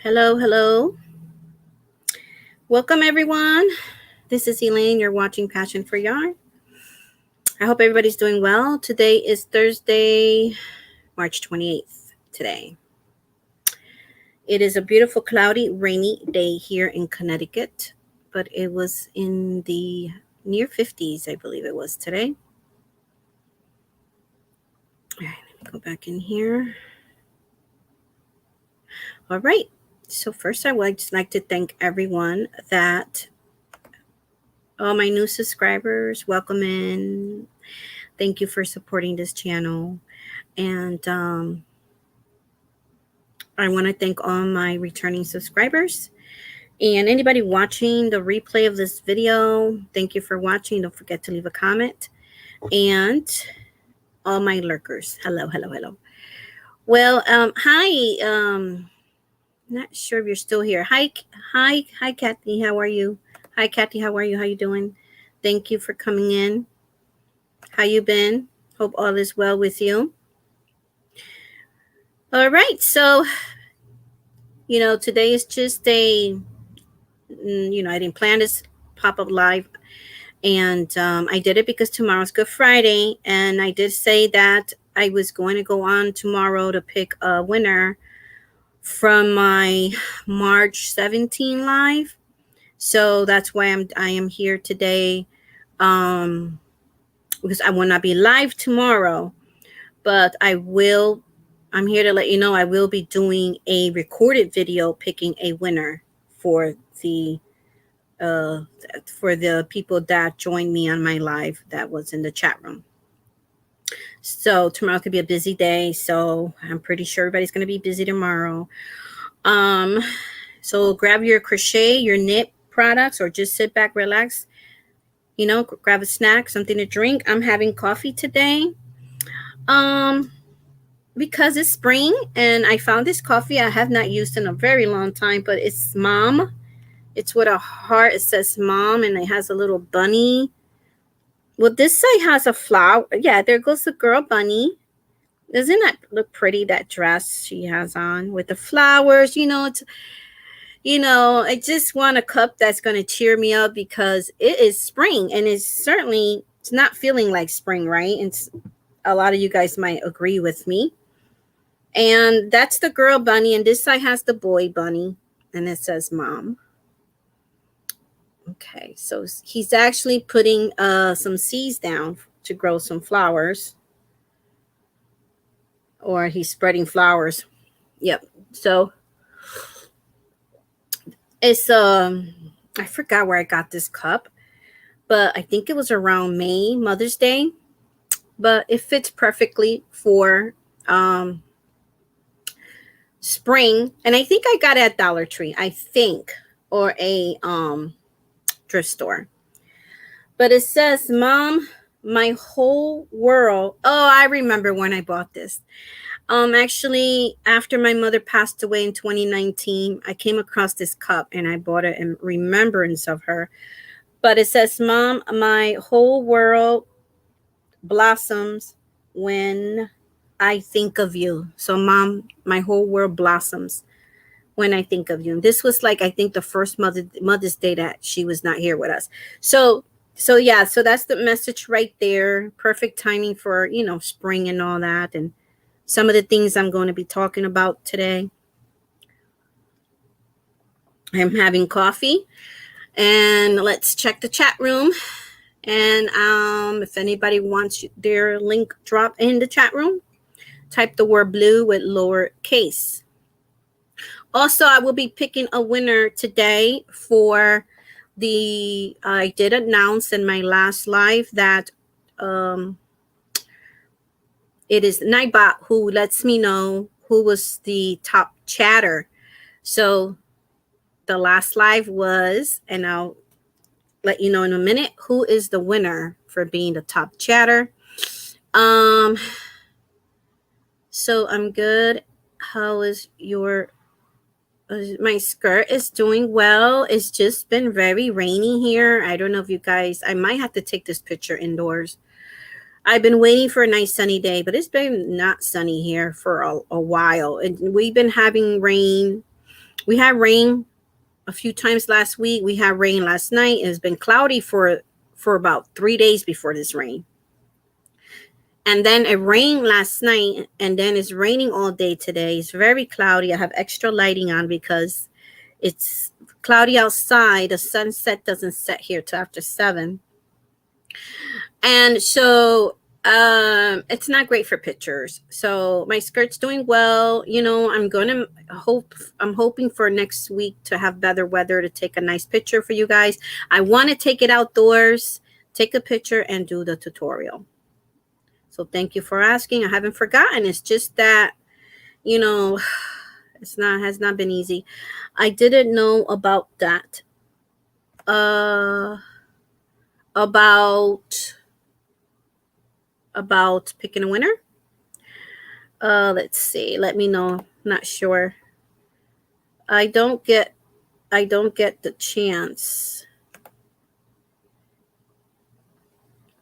Hello, hello. Welcome, everyone. This is Elaine. You're watching Passion for Yarn. I hope everybody's doing well. Today is Thursday, March 28th. Today. It is a beautiful, cloudy, rainy day here in Connecticut, but it was in the near 50s, I believe it was today. All right, let me go back in here. All right. So first, I would just like to thank everyone all my new subscribers, welcome in. Thank you for supporting this channel. And I want to thank all my returning subscribers. And anybody watching the replay of this video, thank you for watching. Don't forget to leave a comment. And all my lurkers, hello, hello, hello. Well, hi. Not sure if you're still here. Hi, Kathy. How are you? Hi, Kathy. How are you? How you doing? Thank you for coming in. How you been? Hope all is well with you. All right. So, today is just I didn't plan this pop-up live. And I did it because tomorrow's Good Friday. And I did say that I was going to go on tomorrow to pick a winner from my March 17 live. So that's why I am here today, because I will not be live tomorrow, but I'm here to let you know I will be doing a recorded video picking a winner for the people that joined me on my live that was in the chat room. So tomorrow could be a busy day. So I'm pretty sure everybody's going to be busy tomorrow. So grab your crochet, your knit products, or just sit back, relax, grab a snack, something to drink. I'm having coffee today. Because it's spring and I found this coffee I have not used in a very long time, but it's Mom. It's with a heart. It says Mom, and it has a little bunny. Well, this side has a flower. Yeah, there goes the girl bunny. Doesn't that look pretty, that dress she has on with the flowers? I just want a cup that's going to cheer me up because it is spring, and it's not feeling like spring, right? It's a lot of you guys might agree with me. And that's the girl bunny, and this side has the boy bunny, and it says Mom. Okay, so he's actually putting some seeds down to grow some flowers. Or he's spreading flowers. Yep. So it's I forgot where I got this cup, but I think it was around May, Mother's Day. But it fits perfectly for spring. And I think I got it at Dollar Tree, or a thrift store. But it says, Mom, my whole world. Oh, I remember when I bought this. Actually, after my mother passed away in 2019, I came across this cup and I bought it in remembrance of her. But it says, Mom, my whole world blossoms when I think of you. So, Mom, my whole world blossoms when I think of you. And this was I think the first Mother's Day that she was not here with us. So yeah, so that's the message right there. Perfect timing for, spring and all that. And some of the things I'm going to be talking about today. I'm having coffee, and let's check the chat room. And if anybody wants their link drop in the chat room, type the word blue with lowercase. Also, I will be picking a winner today for I did announce in my last live that it is Nightbot who lets me know who was the top chatter. So the last live was, and I'll let you know in a minute, who is the winner for being the top chatter. So I'm good. How is my skirt is doing well. It's just been very rainy here. I don't know if you guys, I might have to take this picture indoors. I've been waiting for a nice sunny day, but it's been not sunny here for a while. And we've been having rain We had rain a few times last week. We had rain last night. It's been cloudy for about 3 days before this rain. And then it rained last night, and then it's raining all day today. It's very cloudy. I have extra lighting on because it's cloudy outside. The sunset doesn't set here till after 7. And so it's not great for pictures. So my skirt's doing well. You know, I'm hoping for next week to have better weather to take a nice picture for you guys. I want to take it outdoors, take a picture, and do the tutorial. So thank you for asking. I haven't forgotten. It's just that, you know, has not been easy. I didn't know about that. About picking a winner. Let's see. Let me know. Not sure. I don't get the chance.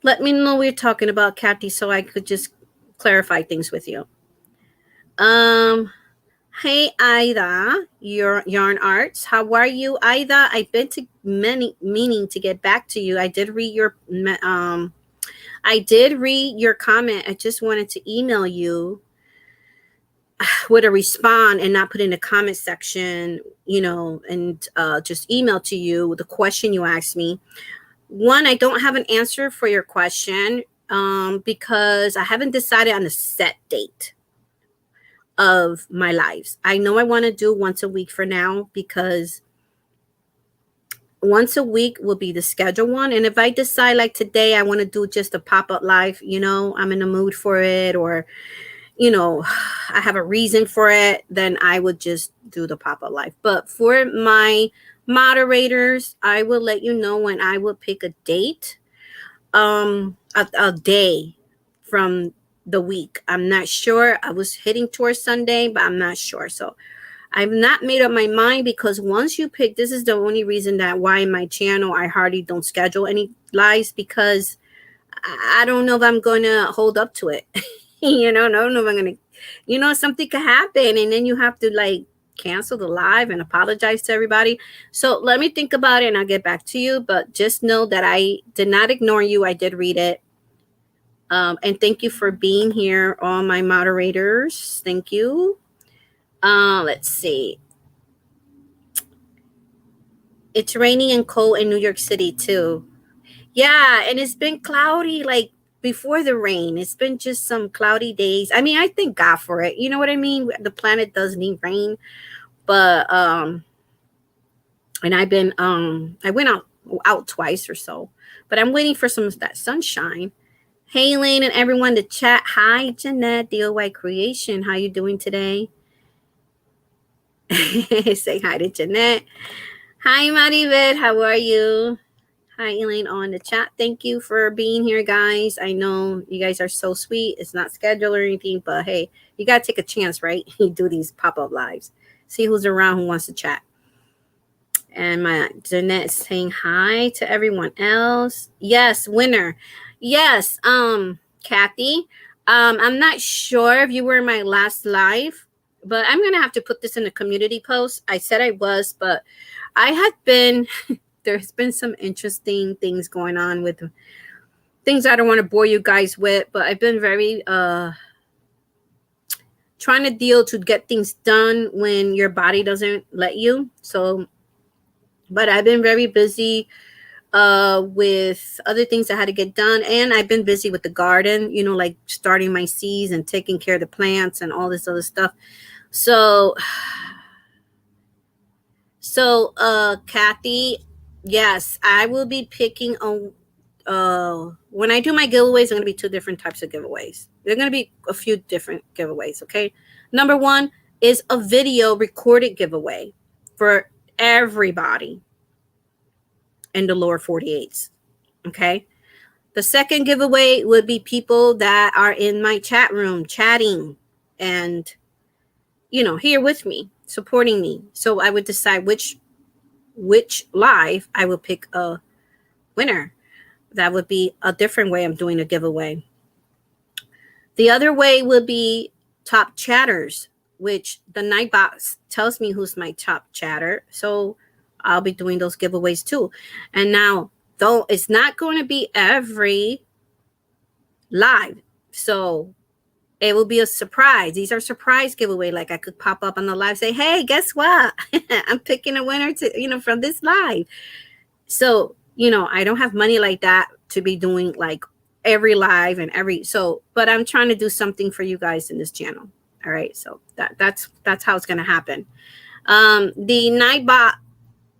Let me know what you're talking about, Kathy, so I could just clarify things with you. Hey, Ida, your Yarn Arts. How are you, Ida? I've been to meaning to get back to you. I did read your comment. I just wanted to email you with a respond and not put in the comment section, you know, and just email to you the question you asked me. One, I don't have an answer for your question because I haven't decided on a set date of my lives. I know I want to do once a week for now because once a week will be the scheduled one. And if I decide like today I want to do just a pop-up live, you know, I'm in the mood for it, or, you know, I have a reason for it, then I would just do the pop-up live. But for my moderators, I will let you know when I will pick a date, a day from the week. I'm not sure. I was heading towards Sunday, but I'm not sure. So I've not made up my mind, because once you pick, this is the only reason that why my channel, I hardly don't schedule any lives, because I don't know if I'm going to hold up to it. You know, I don't know if I'm going to, you know, something could happen and then you have to like cancel the live and apologize to everybody. So let me think about it and I'll get back to you. But just know that I did not ignore you. I did read it. And thank you for being here, all my moderators. Thank you. Let's see. It's raining and cold in New York City too. Yeah, and it's been cloudy like before the rain. It's been just some cloudy days. I mean, I thank God for it. You know what I mean? The planet does need rain. But and I've been I went out twice or so. But I'm waiting for some of that sunshine. Hey, Elaine and everyone to chat. Hi, Jeanette, DIY Creation. How you doing today? Say hi to Jeanette. Hi, Maribel. How are you? Hi, Elaine on the chat. Thank you for being here, guys. I know you guys are so sweet. It's not scheduled or anything, but hey, you got to take a chance, right? You do these pop-up lives. See who's around who wants to chat. And my Jeanette saying hi to everyone else. Yes, winner. Yes, Kathy. I'm not sure if you were in my last live, but I'm gonna have to put this in the community post. I said I was, but I had been there's been some interesting things going on with things I don't want to bore you guys with, but I've been very trying to deal to get things done when your body doesn't let you. So, but I've been very busy with other things I had to get done, and I've been busy with the garden, you know, like starting my seeds and taking care of the plants and all this other stuff. So Kathy, yes, I will be picking when I do my giveaways, I'm going to be 2 different types of giveaways. There are going to be a few different giveaways, okay? Number 1 is a video recorded giveaway for everybody in the lower 48s, okay? The second giveaway would be people that are in my chat room chatting and, you know, here with me, supporting me. So I would decide which live I will pick a winner. That would be a different way I'm doing a giveaway. The other way would be top chatters. which the night box tells me who's my top chatter. So I'll be doing those giveaways too. And now, though it's not going to be every live, so it will be a surprise. These are surprise giveaway. Like I could pop up on the live, say, hey, guess what? I'm picking a winner to, from this live. So, I don't have money like that to be doing like every live and but I'm trying to do something for you guys in this channel. All right. So that's how it's going to happen. The Nightbot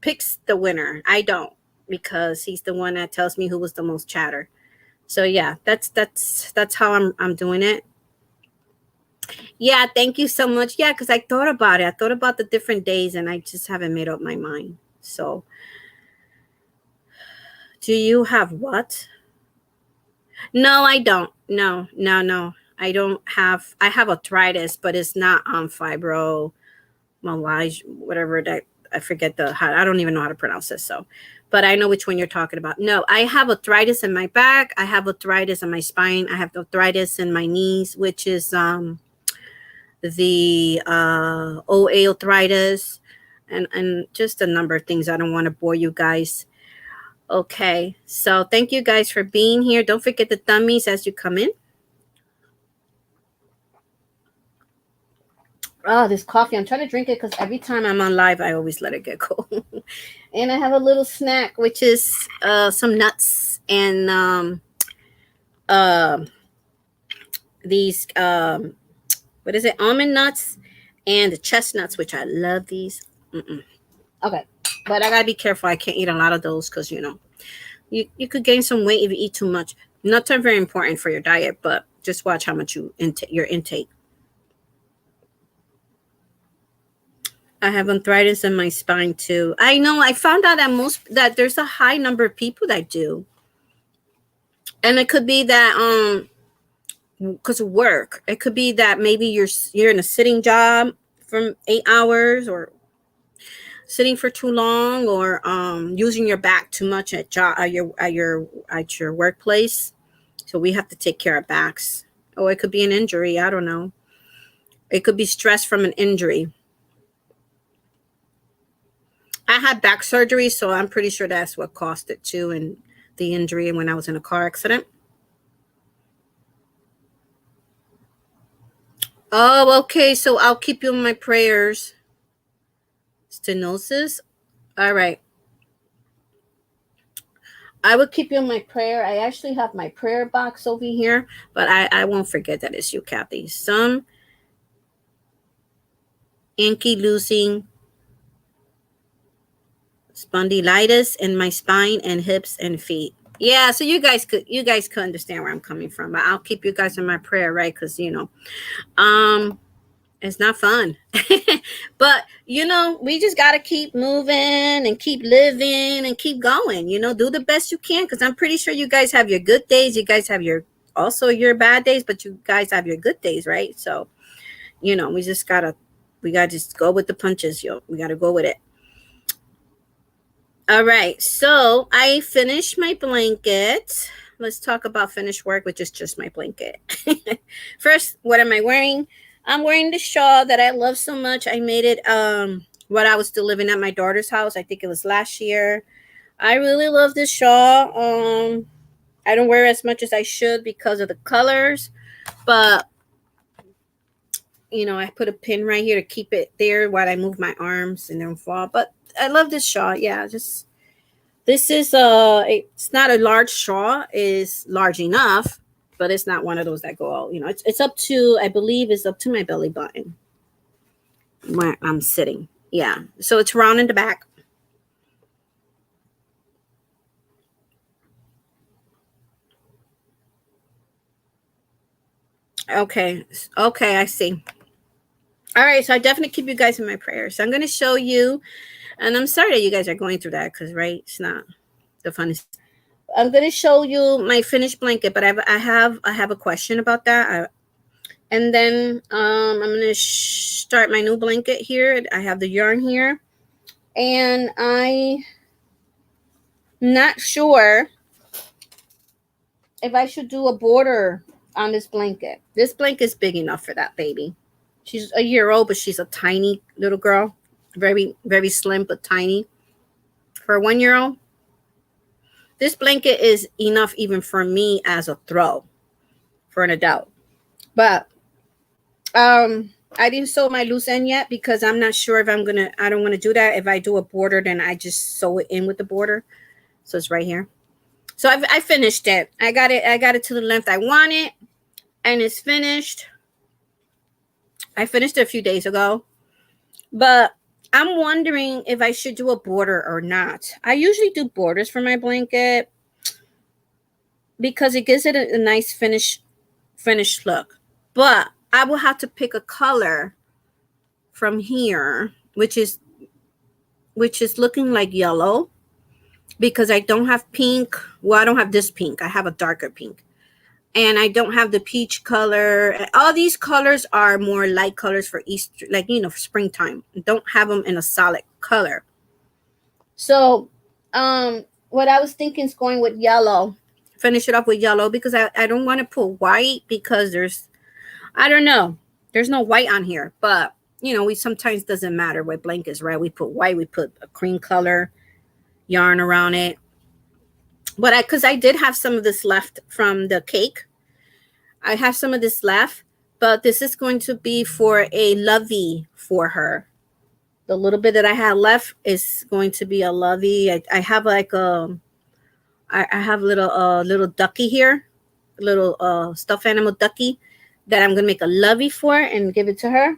picks the winner. I don't, because he's the one that tells me who was the most chatter. So yeah, that's how I'm doing it. Yeah, thank you so much. Yeah, because I thought about it. I thought about the different days and I just haven't made up my mind. So do you have what? No, I don't. No. I don't have, I have arthritis, but it's not fibromyalgia, whatever that, I forget I don't even know how to pronounce this. So, but I know which one you're talking about. No, I have arthritis in my back. I have arthritis in my spine. I have arthritis in my knees, which is the OA arthritis, and just a number of things. I don't want to bore you guys. Okay, so thank you guys for being here. Don't forget the thummies as you come in. Oh, this coffee. I'm trying to drink it because every time I'm on live, I always let it get cold. And I have a little snack, which is some nuts and these, what is it? Almond nuts and the chestnuts, which I love these. Okay, but I got to be careful. I can't eat a lot of those because, you could gain some weight if you eat too much. Nuts are very important for your diet, but just watch how much your intake. I have arthritis in my spine too. I know. I found out that there's a high number of people that do, and it could be that because of work. It could be that maybe you're in a sitting job from 8 hours, or sitting for too long, or using your back too much at your workplace. So we have to take care of backs. Or it could be an injury. I don't know. It could be stress from an injury. I had back surgery, so I'm pretty sure that's what caused it too, and the injury when I was in a car accident. Oh, okay. So I'll keep you in my prayers. Stenosis. All right. I will keep you in my prayer. I actually have my prayer box over here, but I won't forget that it's you, Kathy. Some ankylosing spondylitis in my spine and hips and feet. Yeah, so you guys could understand where I'm coming from. But I'll keep you guys in my prayer, right? Because it's not fun. But we just gotta keep moving and keep living and keep going. Do the best you can, because I'm pretty sure you guys have your good days. You guys have your bad days, but you guys have your good days, right? So we gotta just go with the punches. We gotta go with it. All right, so I finished my blanket. Let's talk about finished work, which is just my blanket. First, what am I wearing? I'm wearing the shawl that I love so much. I made it when I was still living at my daughter's house. I think it was last year. I really love this shawl. I don't wear it as much as I should because of the colors, but I put a pin right here to keep it there while I move my arms and don't fall. But I love this shawl. Yeah, this is it's not a large shawl. It's large enough, but it's not one of those that go all, it's up to, I believe it's up to my belly button where I'm sitting. Yeah. So it's round in the back. Okay. Okay. I see. All right. So I definitely keep you guys in my prayers. So I'm going to show you, and I'm sorry that you guys are going through that because, right, it's not the funnest. I'm going to show you my finished blanket, but I have a question about that. And then I'm going to start my new blanket here. I have the yarn here. And I'm not sure if I should do a border on this blanket. This blanket is big enough for that baby. She's a year old, but she's a tiny little girl. Very, very slim, but tiny. For a 1 year old, this blanket is enough even for me as a throw for an adult. But I didn't sew my loose end yet because I'm not sure if I don't want to do that. If I do a border, then I just sew it in with the border. So it's right here. So I finished it. I got it to the length I want it, and it's finished. I finished it a few days ago, but I'm wondering if I should do a border or not. I usually do borders for my blanket because it gives it a nice finished look. But I will have to pick a color from here, which is looking like yellow, because I don't have pink. Well, I don't have this pink. I have a darker pink. And I don't have the peach color. All these colors are more light colors for Easter, like, you know, for springtime. Don't have them in a solid color. So what I was thinking is going with yellow. Finish it off with yellow because I don't want to put white because I don't know. There's no white on here. But, you know, we sometimes doesn't matter with blankets, right? We put white. We put a cream color yarn around it. But because I did have some of this left from the cake. I have some of this left, but this is going to be for a lovey for her. The little bit that I had left is going to be a lovey. I have like I have little ducky here, little stuffed animal ducky that I'm gonna make a lovey for and give it to her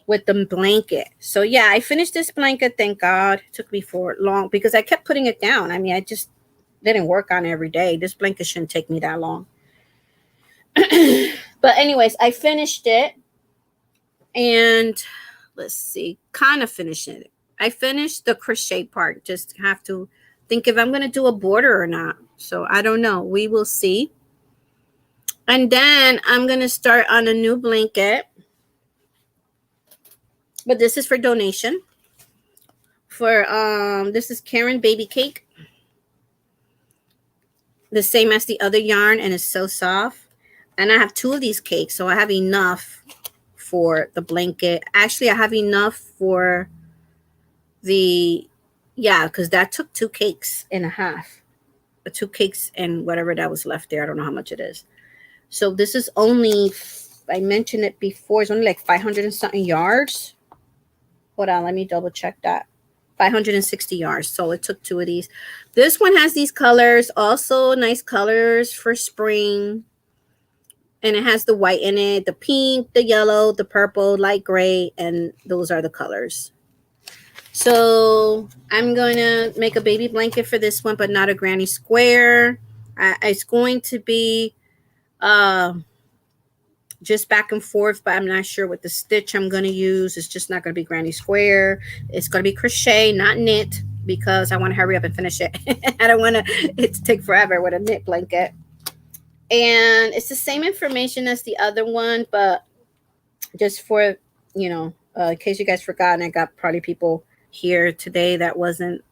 with the blanket. So yeah, I finished this blanket. Thank God. It took me for long because I kept putting it down. I mean, I just didn't work on it every day. This blanket shouldn't take me that long. But anyways, I finished it, and let's see, kind of finished it. I finished the crochet part. Just have to think if I'm going to do a border or not. So I don't know. We will see. And then I'm going to start on a new blanket. But this is for donation. For this is Karen Baby Cake. The same as the other yarn, and it's so soft. And I have 2 of these cakes, so I have enough for the blanket. Actually, I have enough for the, yeah, because that took 2 cakes and a half. 2 cakes and whatever that was left there. I don't know how much it is. So this is only, I mentioned it before, it's only like 500 and something yards. Hold on, let me double check that. 560 yards. So it took 2 of these. This one has these colors, also nice colors for spring. And it has the white in it, the pink, the yellow, the purple, light gray, and those are the colors. So I'm going to make a baby blanket for this one, but not a granny square. It's going to be just back and forth, but I'm not sure what the stitch I'm going to use. It's just not going to be granny square. It's going to be crochet, not knit, because I want to hurry up and finish it. I don't want it to take forever with a knit blanket. And it's the same information as the other one, but just for, you know, in case you guys forgot, and I got probably people here today that wasn't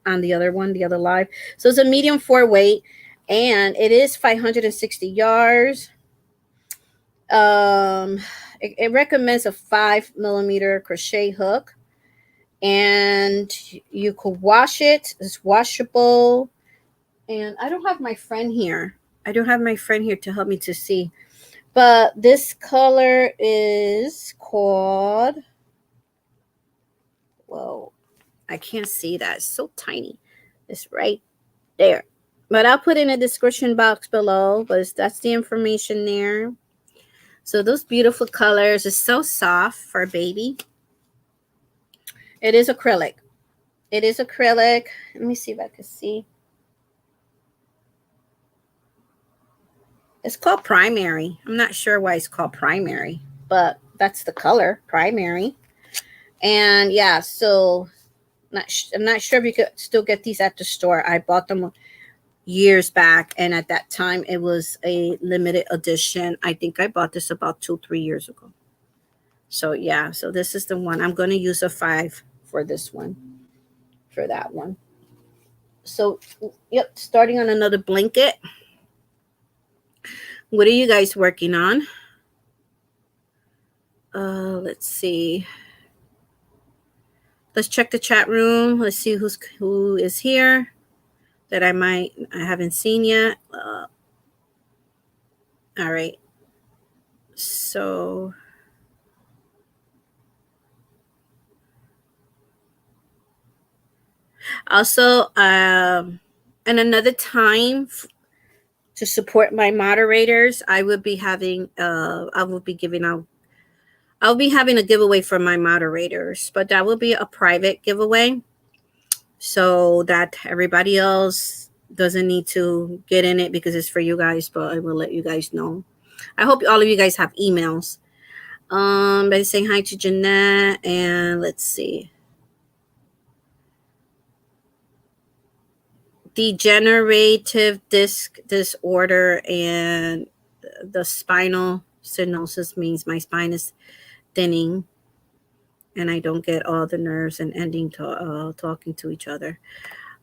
on the other one, the other live. So it's a medium 4 weight, and it is 560 yards. It recommends a 5mm crochet hook, and you could wash it. It's washable. And I don't have my friend here. I don't have my friend here to help me to see. But this color is called, whoa, I can't see that. It's so tiny. It's right there. But I'll put in a description box below. But that's the information there. So those beautiful colors is so soft for a baby. It is acrylic. It is acrylic. Let me see if I can see. It's called primary. I'm not sure why it's called primary, but that's the color, primary. And yeah, so I'm not sure if you could still get these at the store. I bought them years back, and at that time it was a limited edition. I think I bought this about 2-3 years ago. So yeah, so this is the one. I'm going to use a 5 for this one, for that one. So yep, starting on another blanket. What are you guys working on? Let's see. Let's check the chat room. Let's see who is here that I haven't seen yet. All right. So also, and another time to support my moderators, I will be having I'll be having a giveaway for my moderators, but that will be a private giveaway so that everybody else doesn't need to get in it because it's for you guys, but I will let you guys know. I hope all of you guys have emails. By saying hi to Jeanette, and let's see. Degenerative disc disorder and the spinal stenosis means my spine is thinning and I don't get all the nerves and ending to talking to each other.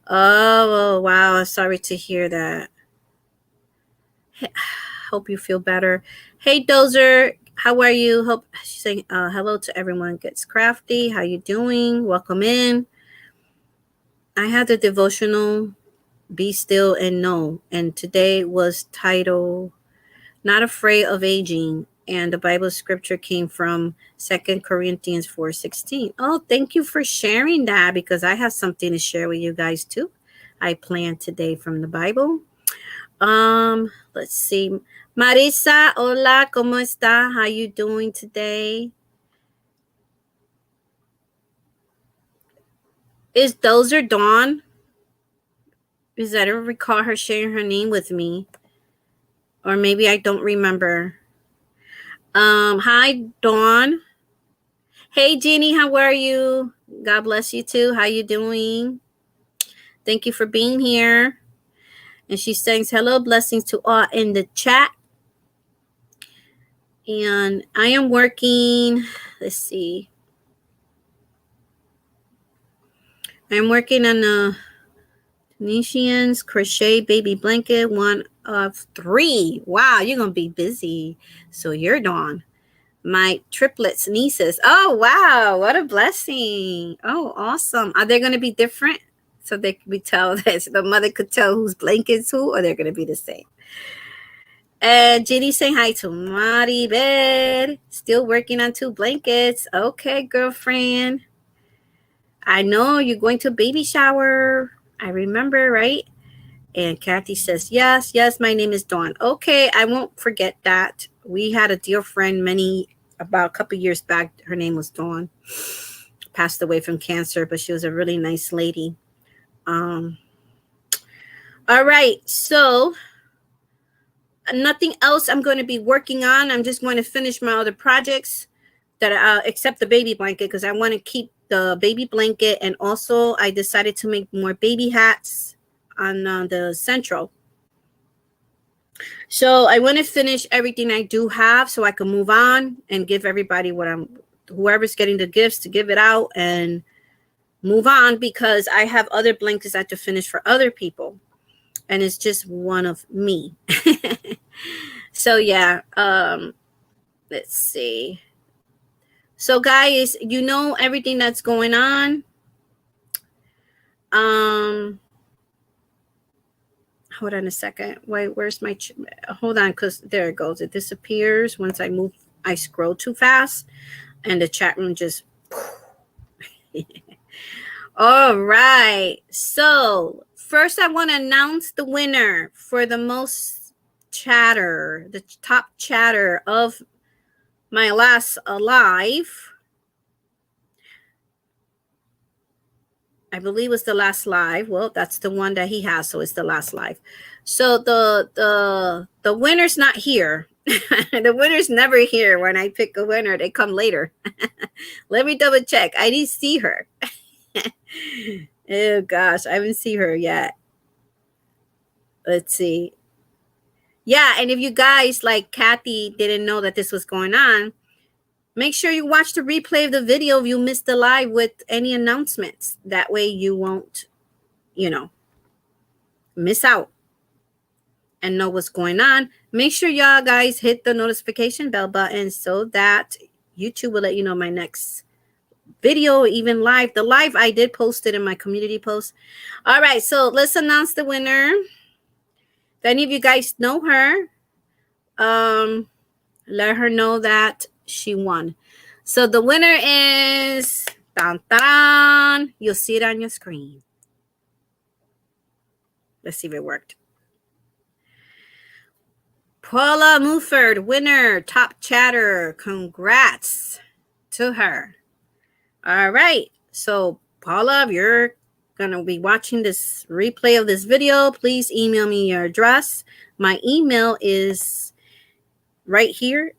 Oh, wow. Sorry to hear that. Hope you feel better. Hey, Dozer, how are you? Hope she's saying hello to everyone. Gets Crafty. How you doing? Welcome in. I had the devotional Be Still and Know, and today was titled Not Afraid of Aging, and the Bible scripture came from 2 Corinthians 4:16. Oh, thank you for sharing that because I have something to share with you guys too. I planned today from the Bible. Let's see. Marisa, hola, ¿cómo está? How you doing today? Is Dozer Dawn? Because I don't recall her sharing her name with me. Or maybe I don't remember. Hi, Dawn. Hey, Jeannie, how are you? God bless you too. How you doing? Thank you for being here. And she sings hello, blessings to all in the chat. And I am working, let's see. I'm working on a Tunisian's crochet baby blanket, 1 of 3. Wow, you're going to be busy. So you're Dawn. My triplets nieces. Oh, wow. What a blessing. Oh, awesome. Are they going to be different? So they could be tell that the mother could tell whose blanket's who, or they're going to be the same. And Jenny saying hi to Maribel. Still working on 2 blankets. Okay, girlfriend. I know you're going to baby shower. I remember, right? And Kathy says, yes, my name is Dawn. Okay, I won't forget that. We had a dear friend about a couple years back. Her name was Dawn. Passed away from cancer, but she was a really nice lady. All right, so nothing else I'm going to be working on. I'm just going to finish my other projects that except the baby blanket because I want to keep the baby blanket, and also I decided to make more baby hats on the central. So I want to finish everything I do have so I can move on and give everybody whoever's getting the gifts to give it out and move on, because I have other blankets I have to finish for other people. And it's just one of me. So yeah, let's see. So guys, you know everything that's going on. Hold on a second. Wait, where's my hold on, because there it goes. It disappears once I move. I scroll too fast and the chat room just all right. So first I want to announce the winner for the most chatter, the top chatter of my last live. I believe it was the last live. Well, that's the one that he has, so it's the last live. So the winner's not here. The winner's never here. When I pick a winner, they come later. Let me double check. I didn't see her. Oh gosh, I haven't seen her yet. Let's see. Yeah, and if you guys like Kathy didn't know that this was going on, make sure you watch the replay of the video if you missed the live with any announcements. That way you won't, miss out and know what's going on. Make sure y'all guys hit the notification bell button so that YouTube will let you know my next video, even live. The live I did post it in my community post. All right, so let's announce the winner. If any of you guys know her, let her know that she won. So the winner is, dun, dun, you'll see it on your screen. Let's see if it worked. Paula Muford, winner, top chatter. Congrats to her. All right. So Paula, if you're going to be watching this replay of this video, please email me your address. My email is right here.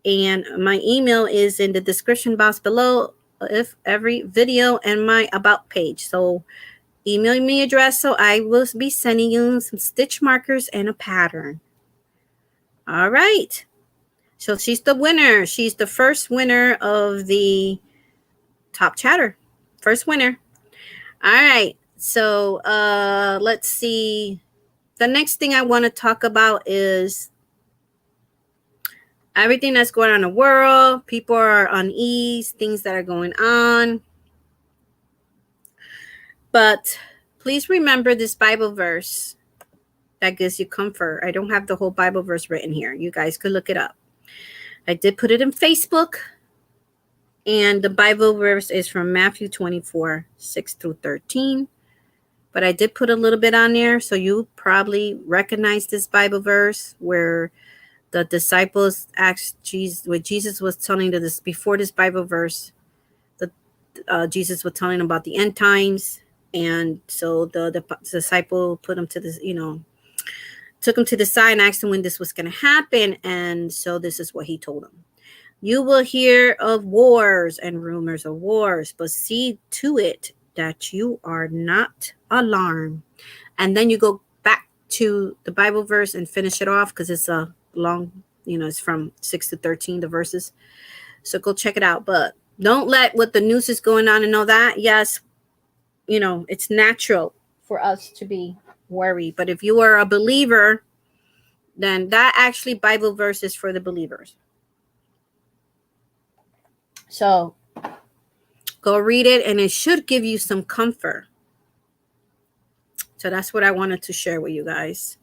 And my email is in the description box below of every video and my about page. So email me address, so I will be sending you some stitch markers and a pattern. All right. So she's the winner. She's the first winner of the top chatter. First winner. All right. So let's see. The next thing I want to talk about is everything that's going on in the world. People are unease, things that are going on. But please remember this Bible verse that gives you comfort. I don't have the whole Bible verse written here. You guys could look it up. I did put it in Facebook. And the Bible verse is from Matthew 24, 6 through 13. But I did put a little bit on there. So you probably recognize this Bible verse where the disciples asked Jesus, what Jesus was telling them this before this Bible verse. Jesus was telling them about the end times. And so the disciple put him to this, took him to the side and asked him when this was going to happen. And so this is what he told him. You will hear of wars and rumors of wars, but see to it that you are not alarmed. And then you go back to the Bible verse and finish it off because it's a long, it's from 6 to 13, the verses. So go check it out. But don't let what the news is going on and all that. Yes, it's natural for us to be worried. But if you are a believer, then that actually Bible verse is for the believers. So go read it, and it should give you some comfort. So that's what I wanted to share with you guys.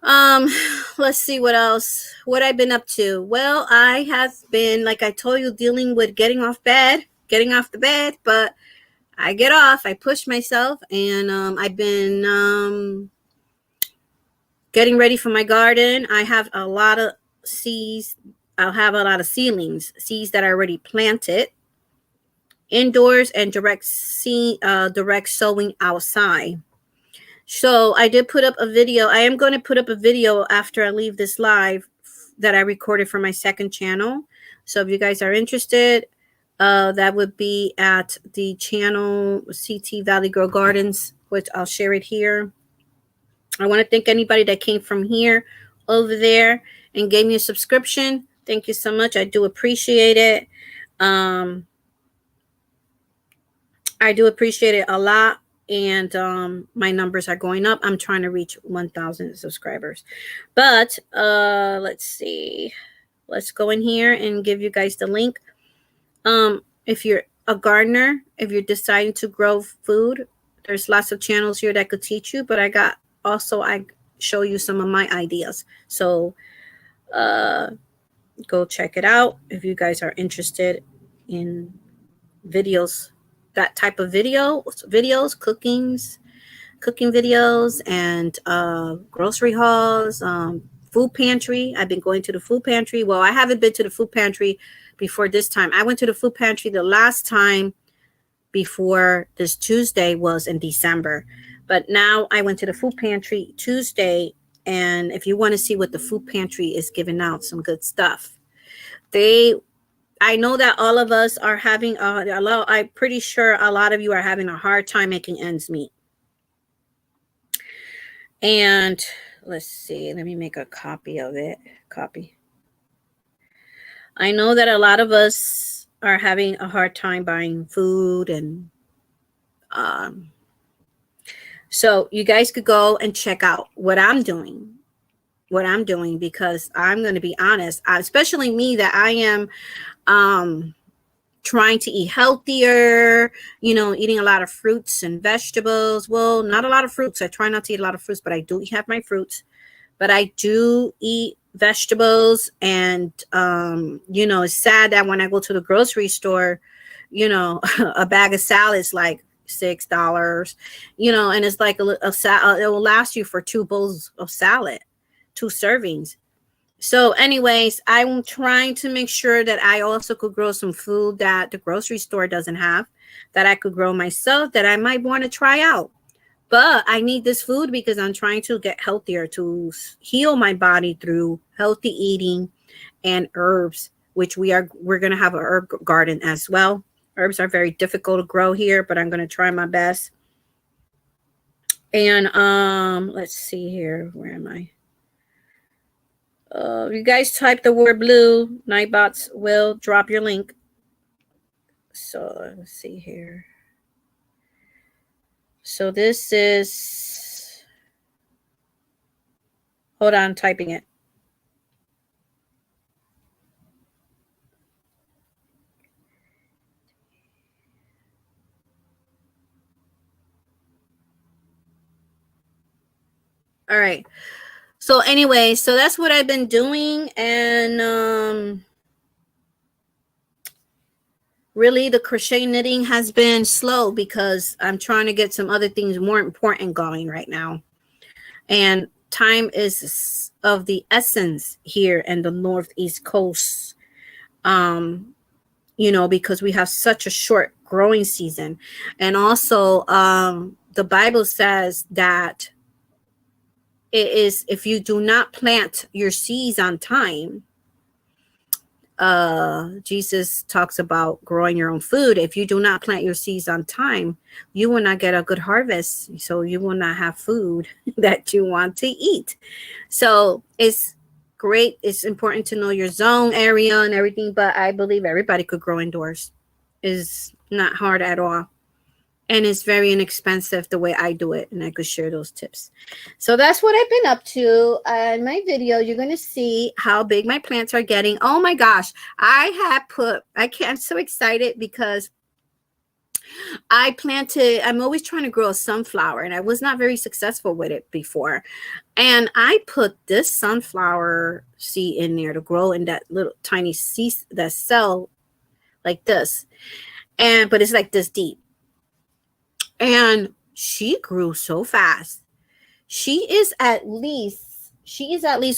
Let's see what else. What I've been up to. Well, I have been, like I told you, dealing with getting off the bed, but I get off, I push myself, and I've been getting ready for my garden. I have a lot of seeds. I'll have a lot of seeds that are already planted indoors and direct sowing outside. So I did put up a video. I am going to put up a video after I leave this live that I recorded for my second channel. So if you guys are interested, that would be at the channel CT Valley Girl Gardens, which I'll share it here. I want to thank anybody that came from here over there and gave me a subscription. Thank you so much. I do appreciate it. I do appreciate it a lot. And my numbers are going up. I'm trying to reach 1,000 subscribers. But let's see. Let's go in here and give you guys the link. If you're a gardener, if you're deciding to grow food, there's lots of channels here that could teach you. But I show you some of my ideas. So go check it out if you guys are interested in videos, that type of videos, cooking videos, and grocery hauls, food pantry. I've been going to the food pantry. Well, I haven't been to the food pantry before this time. I went to the food pantry the last time before this Tuesday was in December. But now I went to the food pantry Tuesday. And if you want to see what the food pantry is giving out, some good stuff. I know that all of us are having I'm pretty sure a lot of you are having a hard time making ends meet. And let's see, let me make a copy of it. I know that a lot of us are having a hard time buying food, and so you guys could go and check out what I'm doing. what I'm doing, because I'm going to be honest, especially me, that I am trying to eat healthier, eating a lot of fruits and vegetables. Well, not a lot of fruits. I try not to eat a lot of fruits, but I do have my fruits. But I do eat vegetables. And, it's sad that when I go to the grocery store, a bag of salad is like $6, and it's like it will last you for 2 bowls of salad, 2 servings. So anyways, I'm trying to make sure that I also could grow some food that the grocery store doesn't have, that I could grow myself, that I might want to try out. But I need this food because I'm trying to get healthier, to heal my body through healthy eating and herbs, which we're going to have a herb garden as well. Herbs are very difficult to grow here, but I'm going to try my best. And let's see here. Where am I? You guys type the word blue, Nightbots will drop your link. So let's see here. So this is, hold on, I'm typing it. All right. So anyway, so that's what I've been doing. And really the crochet knitting has been slow because I'm trying to get some other things more important going right now. And time is of the essence here in the Northeast coast. Because we have such a short growing season. And also the Bible says that it is, if you do not plant your seeds on time, Jesus talks about growing your own food. If you do not plant your seeds on time, you will not get a good harvest. So you will not have food that you want to eat. So it's great. It's important to know your zone area and everything, but I believe everybody could grow indoors. It's not hard at all. And it's very inexpensive the way I do it. And I could share those tips. So that's what I've been up to. In my video, you're going to see how big my plants are getting. Oh my gosh. I'm so excited because I'm always trying to grow a sunflower, and I was not very successful with it before. And I put this sunflower seed in there to grow in that little tiny seed, that cell like this. But it's like this deep. And she grew so fast. She is at least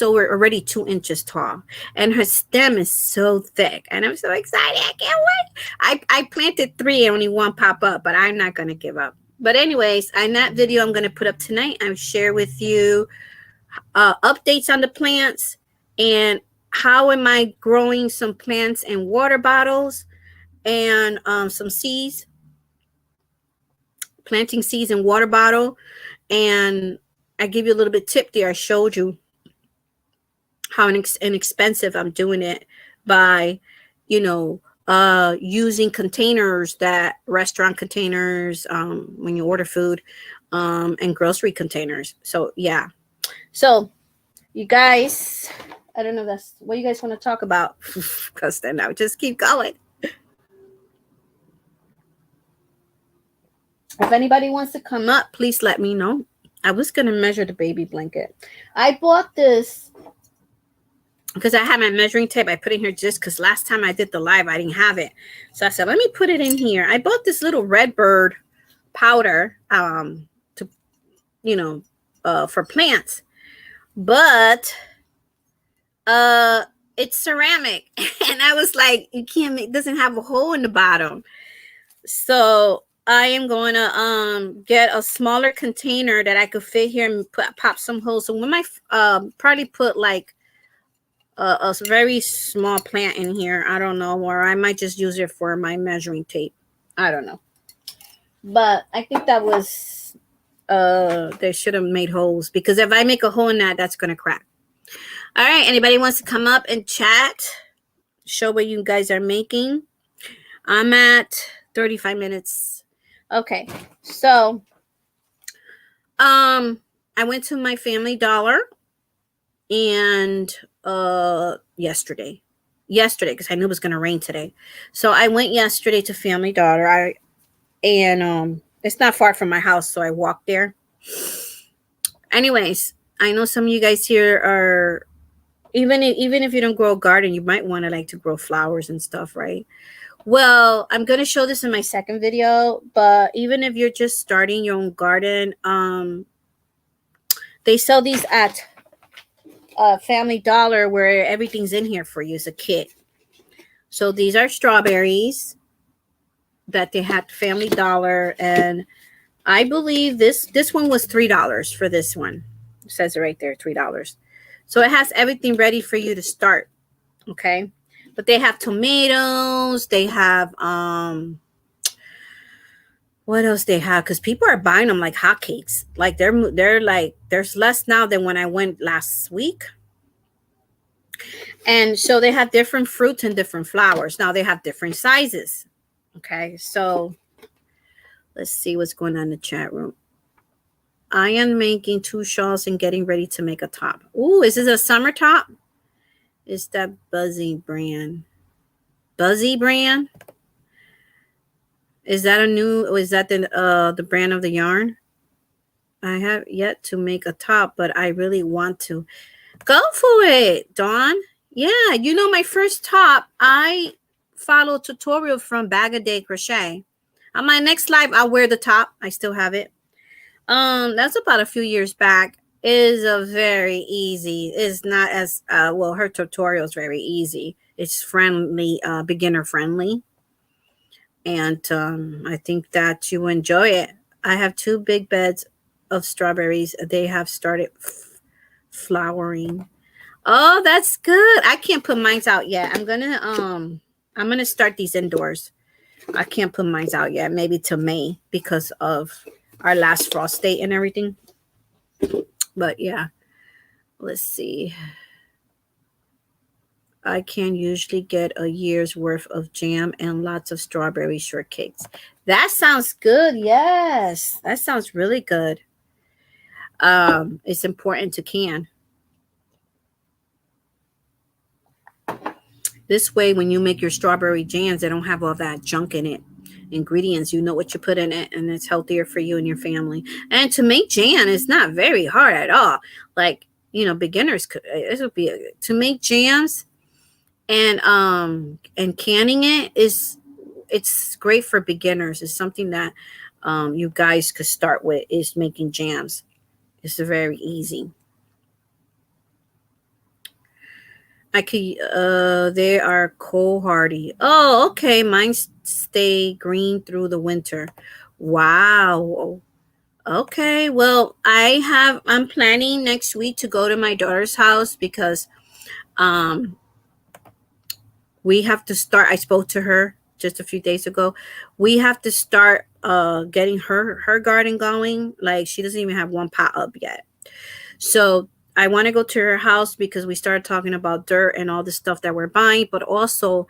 already 2 inches tall, and her stem is so thick. And I'm so excited. I can't wait. I planted 3 and only 1 pop up, but I'm not going to give up. But anyways, in that video I'm going to put up tonight, I'll share with you updates on the plants and how am I growing some plants in water bottles and some seeds. Planting seeds in water bottle. And I give you a little bit tip there. I showed you how inexpensive I'm doing it by, using containers, that restaurant containers, when you order food, and grocery containers. So yeah. So you guys, I don't know, that's what you guys want to talk about. Because then I'll just keep going. If anybody wants to come up, please let me know. I was going to measure the baby blanket. I bought this because I had my measuring tape. I put it in here just because last time I did the live, I didn't have it. So I said, let me put it in here. I bought this little Redbird powder for plants. But it's ceramic. And I was like, it doesn't have a hole in the bottom. So I am going to get a smaller container that I could fit here and pop some holes. So we might probably put like a very small plant in here. I don't know. Or I might just use it for my measuring tape. I don't know. But I think that was, they should have made holes. Because if I make a hole in that, that's going to crack. All right. Anybody wants to come up and chat? Show what you guys are making. I'm at 35 minutes. Okay, so I went to my Family Dollar and yesterday because I knew it was going to rain today. So I went yesterday to Family Dollar. And it's not far from my house, so I walked there. Anyways, I know some of you guys here are, even if you don't grow a garden, you might want to like to grow flowers and stuff, right? Well, I'm going to show this in my second video, but even if you're just starting your own garden, they sell these at Family Dollar, where everything's in here for you. It's a kit. So these are strawberries that they had Family Dollar, and I believe this one was $3 for this one. It says it right there, $3. So it has everything ready for you to start. Okay. But they have tomatoes. They have what else they have? Because people are buying them like hotcakes. Like they're like, there's less now than when I went last week. And so they have different fruits and different flowers. Now they have different sizes. Okay, so let's see what's going on in the chat room. I am making 2 shawls and getting ready to make a top. Ooh, is this a summer top? It's that Buzzy brand. Buzzy brand? Is that a new, is that the brand of the yarn? I have yet to make a top, but I really want to. Go for it, Dawn. Yeah, you know, my first top, I follow a tutorial from Bag a Day Crochet. On my next live, I'll wear the top. I still have it. That's about a few years back. It is a very easy. It's not as well, her tutorial is very easy. It's friendly, beginner friendly. And I think that you enjoy it. I have 2 big beds of strawberries. They have started flowering. Oh, that's good. I can't put mine out yet. I'm gonna start these indoors. I can't put mine out yet. Maybe till May because of our last frost date and everything. But yeah, let's see. I can usually get a year's worth of jam and lots of strawberry shortcakes. That sounds good. Yes, that sounds really good. It's important to can. This way, when you make your strawberry jams, they don't have all that junk in it. Ingredients, you know what you put in it, and it's healthier for you and your family. And to make jam is not very hard at all. Like, you know, beginners could, it would be to make jams and canning it it's great for beginners. It's something that you guys could start with, is making jams. It's very easy. I could, they are cold hardy. Oh, okay. Mine stay green through the winter. Wow. Okay. Well, I'm planning next week to go to my daughter's house because, we have to start. I spoke to her just a few days ago. We have to start, getting her garden going. Like, she doesn't even have one pot up yet. So I want to go to her house because we started talking about dirt and all the stuff that we're buying, but also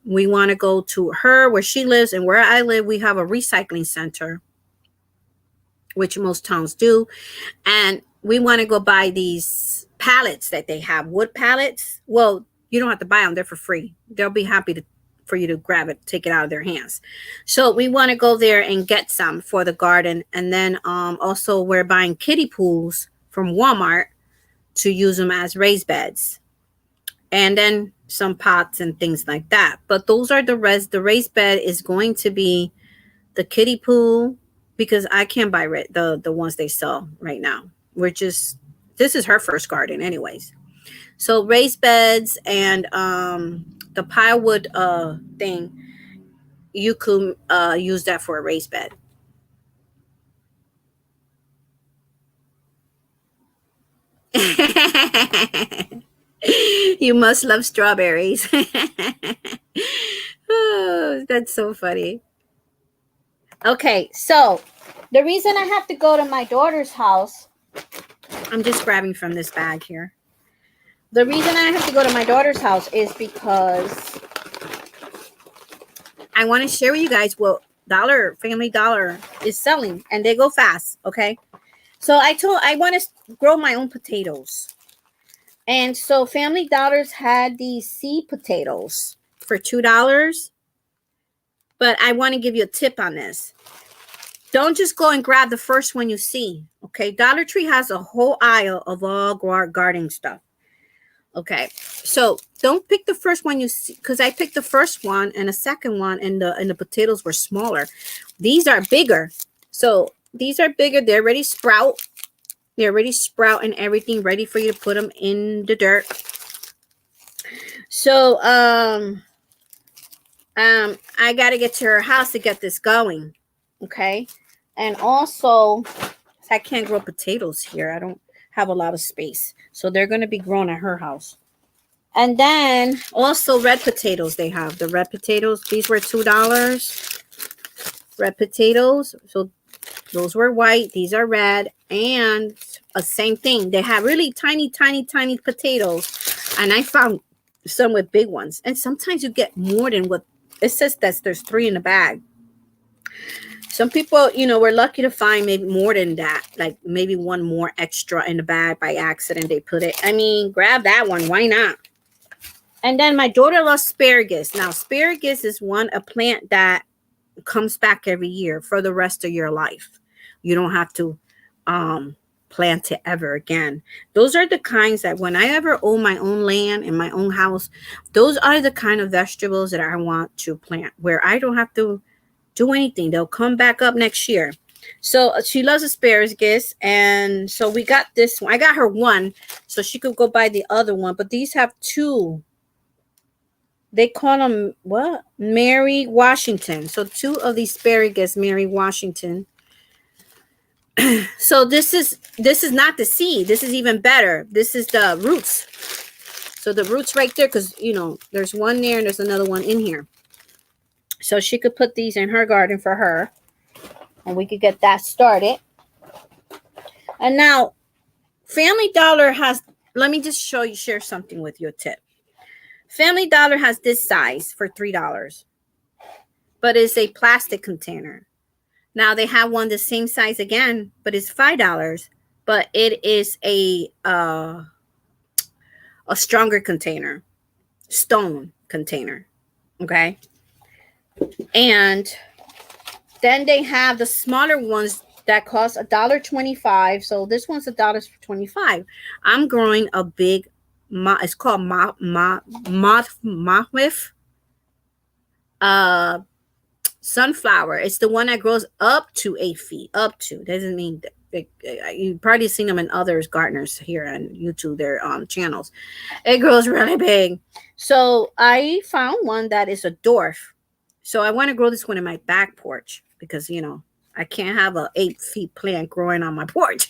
we want to go to her where she lives, and where I live, we have a recycling center, which most towns do. And we want to go buy these pallets that they have, wood pallets. Well, you don't have to buy them. They're for free. They'll be happy for you to grab it, take it out of their hands. So we want to go there and get some for the garden. And then also we're buying kiddie pools from Walmart to use them as raised beds, and then some pots and things like that. But those are the raised bed is going to be the kiddie pool, because I can't buy the ones they sell right now. This is her first garden anyways. So raised beds and the plywood thing, you could use that for a raised bed. You must love strawberries. Oh, that's so funny. Okay, so the reason I have to go to my daughter's house, I'm just grabbing from this bag here. The reason I have to go to my daughter's house is because I want to share with you guys what Family Dollar is selling, and they go fast. Okay, so I want to grow my own potatoes. And so Family Dollars had these seed potatoes for $2. But I want to give you a tip on this. Don't just go and grab the first one you see. Okay. Dollar Tree has a whole aisle of all gardening stuff. Okay. So don't pick the first one you see, because I picked the first one and the second one, and the potatoes were smaller. These are bigger. So these are bigger. They're already sprout. They're already sprout and everything, ready for you to put them in the dirt. So I got to get to her house to get this going. Okay. And also, I can't grow potatoes here. I don't have a lot of space. So they're going to be grown at her house. And then also red potatoes they have. The red potatoes, these were $2. Red potatoes. So those were white. These are red. And same thing. They have really tiny, tiny, tiny potatoes. And I found some with big ones. And sometimes you get more than what it says that there's 3 in the bag. Some people, you know, we're lucky to find maybe more than that. Like maybe one more extra in the bag by accident. They put it. I mean, grab that one. Why not? And then my daughter loves asparagus. Now, asparagus is a plant that comes back every year for the rest of your life. You don't have to plant it ever again. Those are the kinds that when I ever own my own land in my own house, those are the kind of vegetables that I want to plant where I don't have to do anything. They'll come back up next year. So she loves asparagus. And so we got this one. I got her one so she could go buy the other one. But these have 2. They call them what? Mary Washington. So 2 of the asparagus, Mary Washington. So this is not the seed. This is even better. This is the roots. So the roots right there, because you know there's one there and there's another one in here. So she could put these in her garden for her, and we could get that started. And now, Family Dollar has. Let me just share something with you. A tip. Family Dollar has this size for $3, but it's a plastic container. Now they have one the same size again, but it's $5, but it is a stronger container, stone container. Okay. And then they have the smaller ones that cost $1.25. So this one's $1.25. I'm growing a big, it's called Wiskf sunflower. It's the one that grows up to 8 feet. Up to doesn't mean you've probably seen them in others gardeners here on YouTube, their channels. It grows really big. So I found one that is a dwarf. So I want to grow this one in my back porch because you know I can't have a 8 feet plant growing on my porch.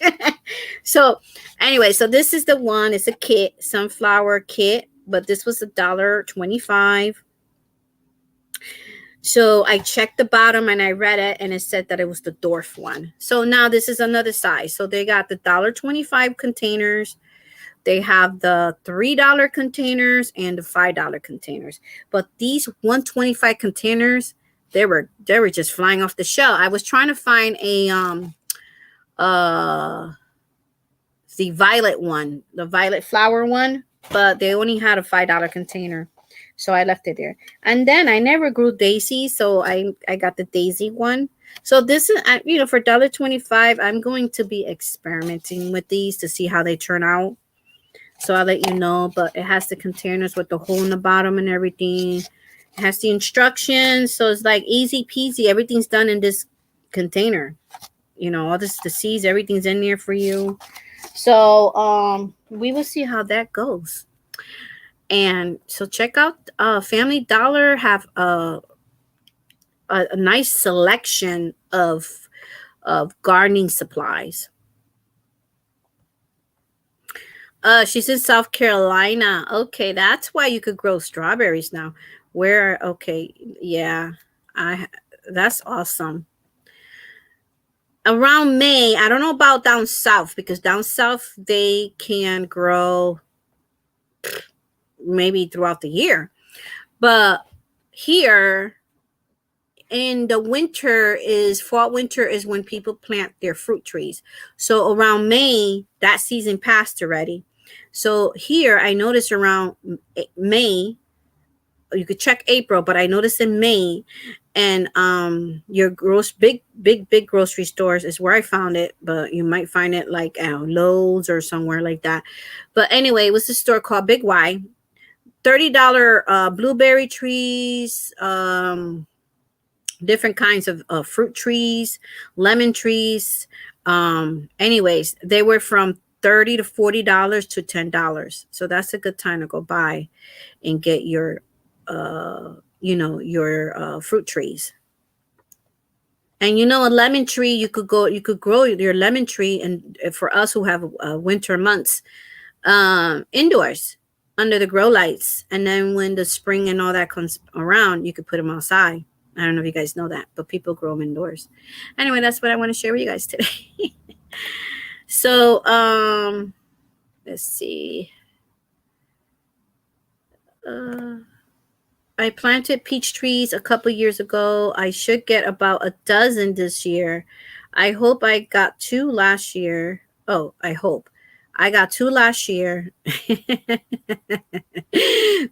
So anyway, so this is the one. It's a kit, sunflower kit, but this was $1.25. So I checked the bottom and I read it and it said that it was the dwarf one. So now this is another size. So they got the $1.25 containers. They have the $3 containers and the $5 containers. But these $1.25 containers, they were just flying off the shelf. I was trying to find the violet one, the violet flower one, but they only had a $5 container. So I left it there. And then I never grew daisies, so I got the daisy one. So this is, you know, for $1.25, I'm going to be experimenting with these to see how they turn out. So I'll let you know. But it has the containers with the hole in the bottom and everything. It has the instructions. So it's like easy peasy. Everything's done in this container. You know, all this, the seeds, everything's in there for you. So we will see how that goes. And so check out Family Dollar have a nice selection of gardening supplies. She's in South Carolina. Okay, that's why you could grow strawberries now. Where? Okay, yeah, that's awesome. Around May, I don't know about down south because down south they can grow maybe throughout the year, but here in the fall winter is when people plant their fruit trees. So around May, that season passed already. So here I noticed around May, you could check April, but I noticed in May, and your big grocery stores is where I found it, but you might find it like Lowe's or somewhere like that. But anyway, it was a store called Big Y. $30 blueberry trees, different kinds of fruit trees, lemon trees. Anyways, they were from $30 to $40 to $10. So that's a good time to go by and get your your fruit trees. And a lemon tree, you could grow your lemon tree, and for us who have winter months, indoors under the grow lights, and then when the spring and all that comes around, you could put them outside. I don't know if you guys know that, but people grow them indoors. Anyway, that's what I want to share with you guys today. So let's see. I planted peach trees a couple years ago. I should get about a dozen this year. I hope I got 2 last year. Oh, I hope. I got 2 last year.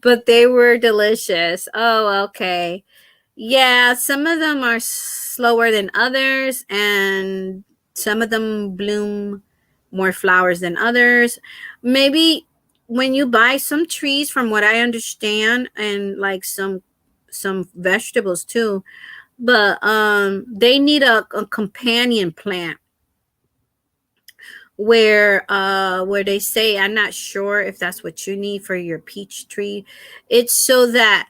But they were delicious. Oh, okay. Yeah, some of them are slower than others, and some of them bloom more flowers than others. Maybe when you buy some trees, from what I understand, and like some vegetables too, but they need a companion plant where they say, I'm not sure if that's what you need for your peach tree. It's so that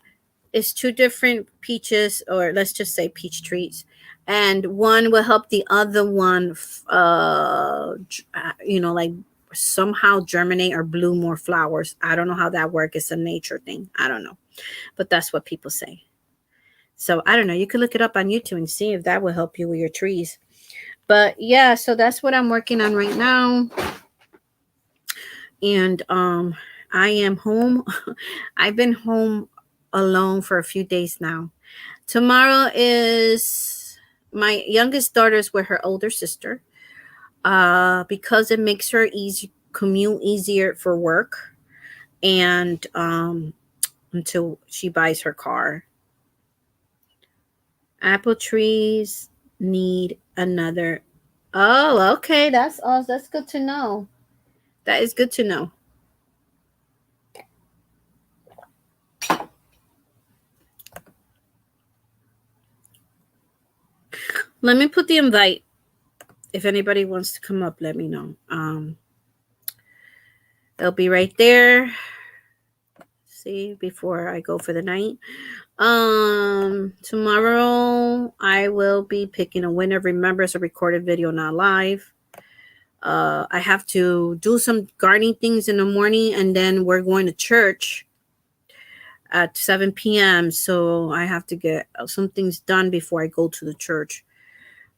it's 2 different peaches, or let's just say peach trees, and one will help the other one like somehow germinate or bloom more flowers. I don't know how that works. It's a nature thing. I don't know, but that's what people say. So I don't know. You could look it up on YouTube and see if that will help you with your trees. But yeah, so that's what I'm working on right now. And I am home. I've been home alone for a few days now. Tomorrow is my youngest daughter's with her older sister, because it makes her commute easier for work, and until she buys her car. Apple trees need another. Oh, okay. That's awesome. That's good to know. That is good to know. Let me put the invite. If anybody wants to come up, let me know. It'll be right there. See, before I go for the night. Tomorrow I will be picking a winner. Remember, it's a recorded video, not live. I have to do some gardening things in the morning, and then we're going to church at 7 p.m. So I have to get some things done before I go to the church.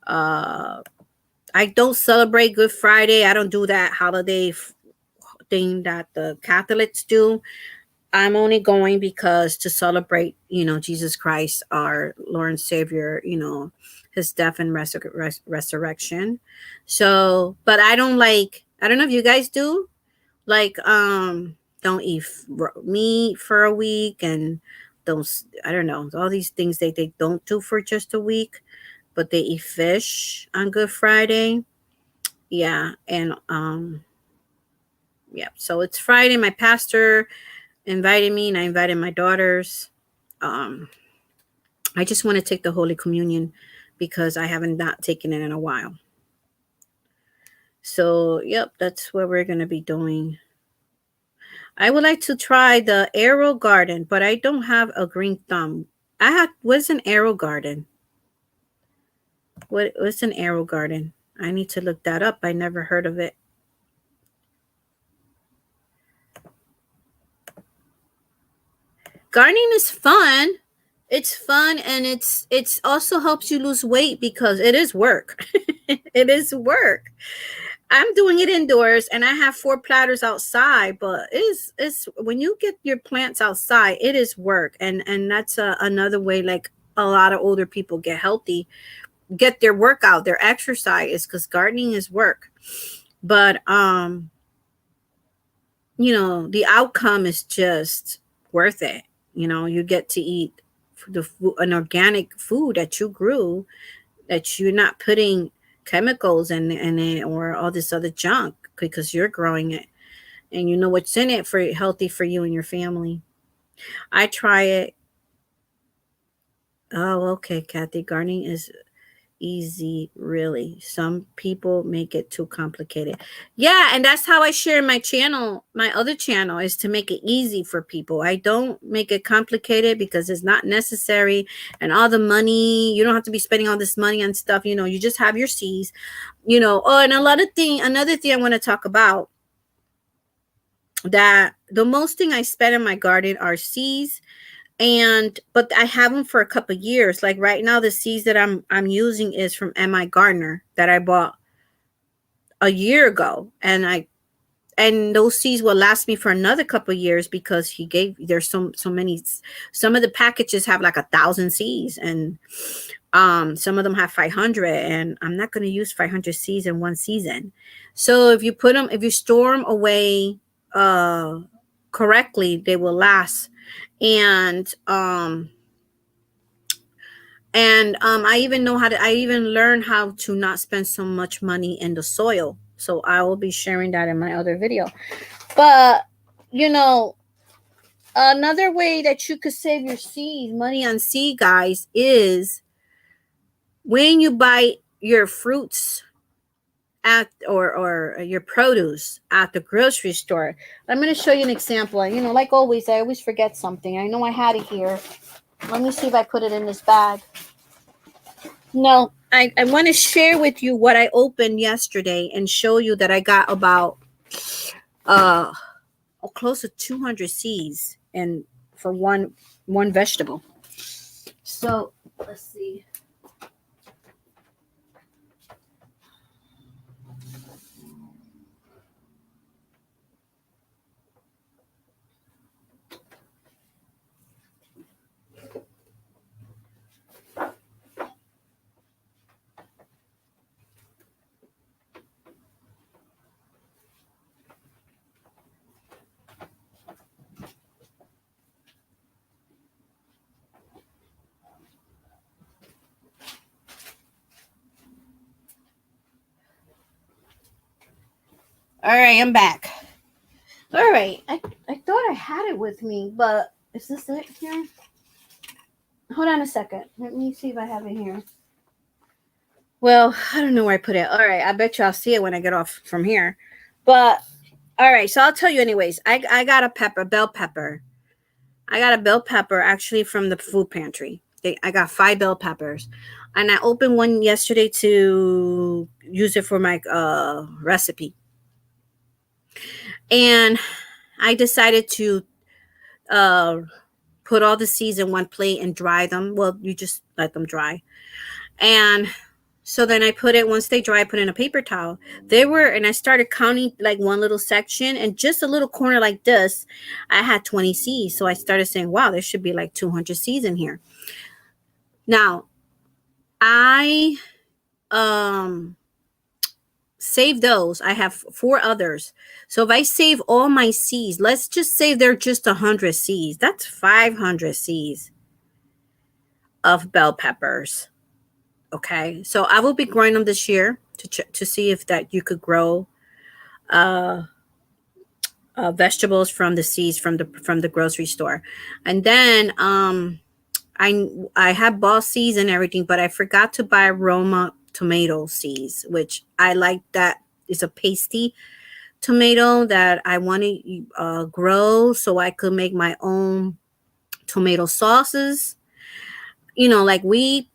I don't celebrate Good Friday. I don't do that holiday thing that the Catholics do. I'm only going because to celebrate, Jesus Christ, our Lord and Savior, his death and resurrection. So, but I don't know if you guys do, don't eat meat for a week, and I don't know, all these things they don't do for just a week, but they eat fish on Good Friday. Yeah. And, yeah. So it's Friday. My pastor invited me, and I invited my daughters. I just want to take the Holy Communion because I haven't not taken it in a while. So, yep, that's what we're going to be doing. I would like to try the Arrow Garden, but I don't have a green thumb. What's an Arrow Garden? What's an Arrow Garden? I need to look that up. I never heard of it. Gardening is fun. It's fun, and it's also helps you lose weight because it is work. It is work. I'm doing it indoors, and I have 4 platters outside, but it's when you get your plants outside, it is work. And that's another way, like a lot of older people get healthy, get their workout, their exercise, is because gardening is work. But the outcome is just worth it. You get to eat an organic food that you grew, that you're not putting chemicals in it or all this other junk, because you're growing it and you know what's in it for healthy for you and your family. I try it. Oh, okay, Kathy. Gardening is easy, really. Some people make it too complicated. Yeah, and that's how I share my channel. My other channel is to make it easy for people. I don't make it complicated because it's not necessary. And all the money, you don't have to be spending all this money on stuff. You just have your seeds. Oh, and another thing I want to talk about, that the most thing I spend in my garden are seeds. But I have them for a couple of years. Like right now, the seeds that I'm using is from M.I. Gardner that I bought a year ago, and those seeds will last me for another couple of years because there's so many. Some of the packages have like 1,000 seeds, and some of them have 500, and I'm not going to use 500 seeds in one season. So if you store them away correctly, they will last. And I even learned how to not spend so much money in the soil. So I will be sharing that in my other video. But another way that you could save your seeds, money on seed, guys, is when you buy your fruits or your produce at the grocery store. I'm going to show you an example. Like always, I always forget something. I know I had it here. Let me see if I put it in this bag. No, I want to share with you what I opened yesterday and show you that I got about close to 200 seeds and for one vegetable. So let's see. All right, I'm back. All right, I thought I had it with me, but is this it here? Hold on a second. Let me see if I have it here. Well, I don't know where I put it. All right, I bet you I'll see it when I get off from here. But all right, so I'll tell you anyways. I got a bell pepper. I got a bell pepper actually from the food pantry. I got 5 bell peppers, and I opened one yesterday to use it for my recipe. And I decided to put all the seeds in one plate and dry them. Well, you just let them dry. And so then I put it, once they dry, I put in a paper towel. And I started counting like one little section, and just a little corner like this, I had 20 seeds. So I started saying, wow, there should be like 200 seeds in here. Now, I save those. I have 4 others. So if I save all my seeds, let's just say they're just 100 seeds. That's 500 seeds of bell peppers. Okay, so I will be growing them this year to see if that you could grow vegetables from the seeds from the grocery store. And then I have ball seeds and everything, but I forgot to buy Roma tomato seeds, which I like. That is a pasty tomato that I want to grow so I could make my own tomato sauces. Like we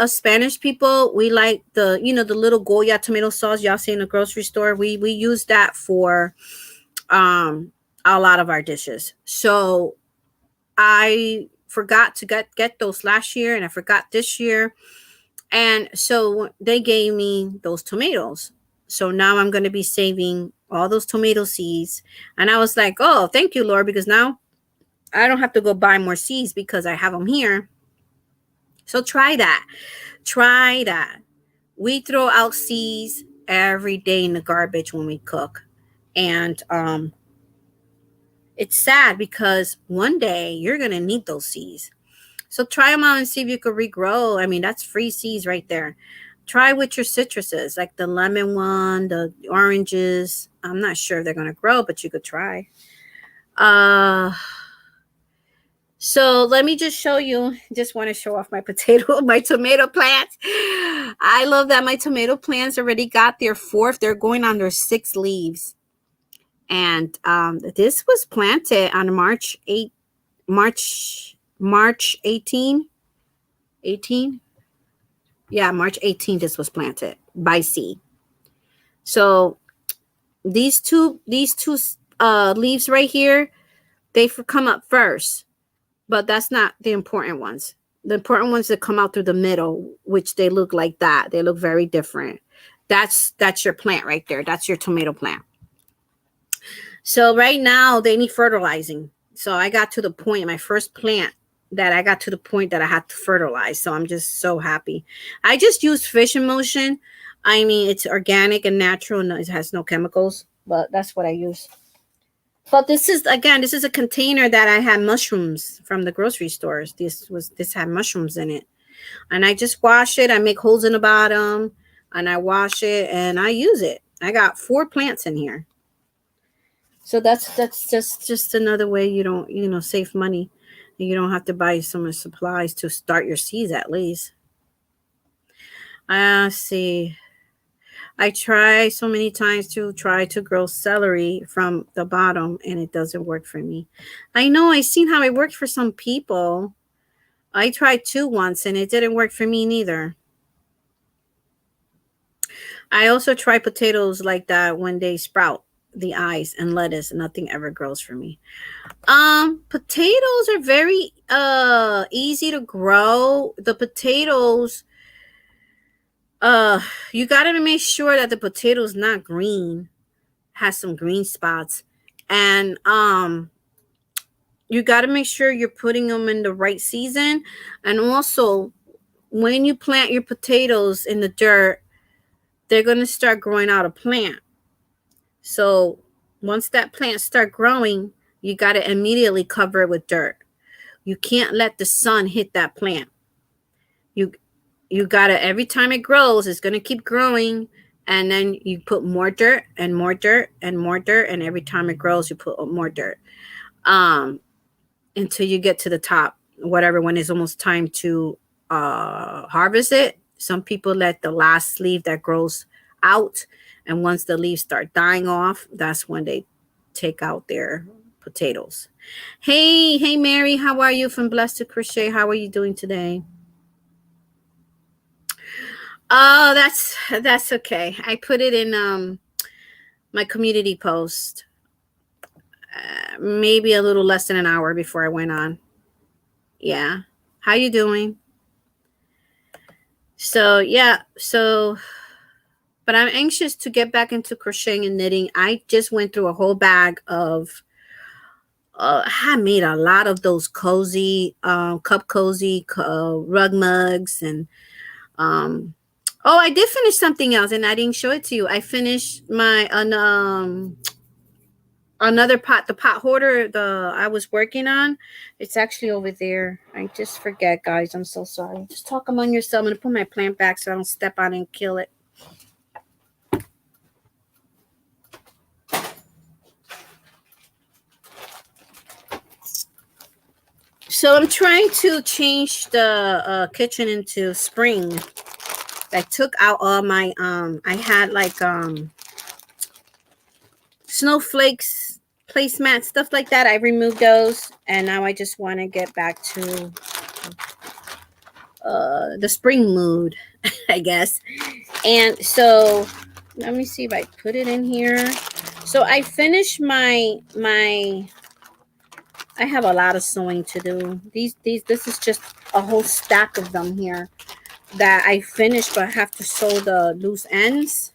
Spanish people, we like the little Goya tomato sauce y'all see in the grocery store. We use that for a lot of our dishes. So I forgot to get those last year, and I forgot this year. And so they gave me those tomatoes. So now I'm going to be saving all those tomato seeds. And I was like, oh, thank you, Lord, because now I don't have to go buy more seeds because I have them here. So try that. Try that. We throw out seeds every day in the garbage when we cook. And it's sad because one day you're going to need those seeds. So try them out and see if you could regrow. I mean, that's free seeds right there. Try with your citruses, like the lemon one, the oranges. I'm not sure if they're going to grow, but you could try. So let me just show you. Just want to show off my tomato plants. I love that my tomato plants already got their 4th. They're going on their 6 leaves. And this was planted on March 18. Yeah, March 18th this was planted by seed. So these two leaves right here, they come up first, but that's not the important ones. The important ones that come out through the middle, which they look like that. They look very different. That's your plant right there. That's your tomato plant. So right now they need fertilizing. So I got to the point, my first plant, that I got to the point that I had to fertilize. So I'm just so happy. I just used fish emulsion. I mean, it's organic and natural and it has no chemicals, but that's what I use. But this is a container that I had mushrooms from the grocery stores. This had mushrooms in it. And I just wash it. I make holes in the bottom and I wash it and I use it. I got 4 plants in here. So that's just another way you don't, save money. You don't have to buy so much supplies to start your seeds at least. See. I try so many times to grow celery from the bottom and it doesn't work for me. I know I've seen how it worked for some people. I tried 2 once and it didn't work for me neither. I also try potatoes like that when they sprout the eyes and lettuce. Nothing ever grows for me. Potatoes are very easy to grow. The potatoes, you got to make sure that the potato's not green, has some green spots, and you got to make sure you're putting them in the right season. And also, when you plant your potatoes in the dirt, they're going to start growing out a plant. So once that plant start growing, you got to immediately cover it with dirt. You can't let the sun hit that plant. You got to, every time it grows, it's going to keep growing. And then you put more dirt and more dirt and more dirt. And every time it grows, you put more dirt until you get to the top, whatever, when it's almost time to harvest it. Some people let the last leaf that grows out. And once the leaves start dying off, that's when they take out their potatoes. Hey, Mary, how are you from Blessed to Crochet? How are you doing today? Oh, that's okay. I put it in my community post maybe a little less than an hour before I went on. Yeah. How you doing? So, yeah. But I'm anxious to get back into crocheting and knitting. I just went through a whole bag of I made a lot of those cozy, cup cozy rug mugs. And I did finish something else and I didn't show it to you. I finished my another pot, the pot hoarder I was working on. It's actually over there. I just forget, guys. I'm so sorry. Just talk among yourself. I'm going to put my plant back so I don't step on it and kill it. So I'm trying to change the kitchen into spring. I took out all my I had like snowflakes, placemats, stuff like that. I removed those and now I just want to get back to the spring mood, I guess. And so let me see if I put it in here. So I finished my I have a lot of sewing to do. This is just a whole stack of them here that I finished, but I have to sew the loose ends.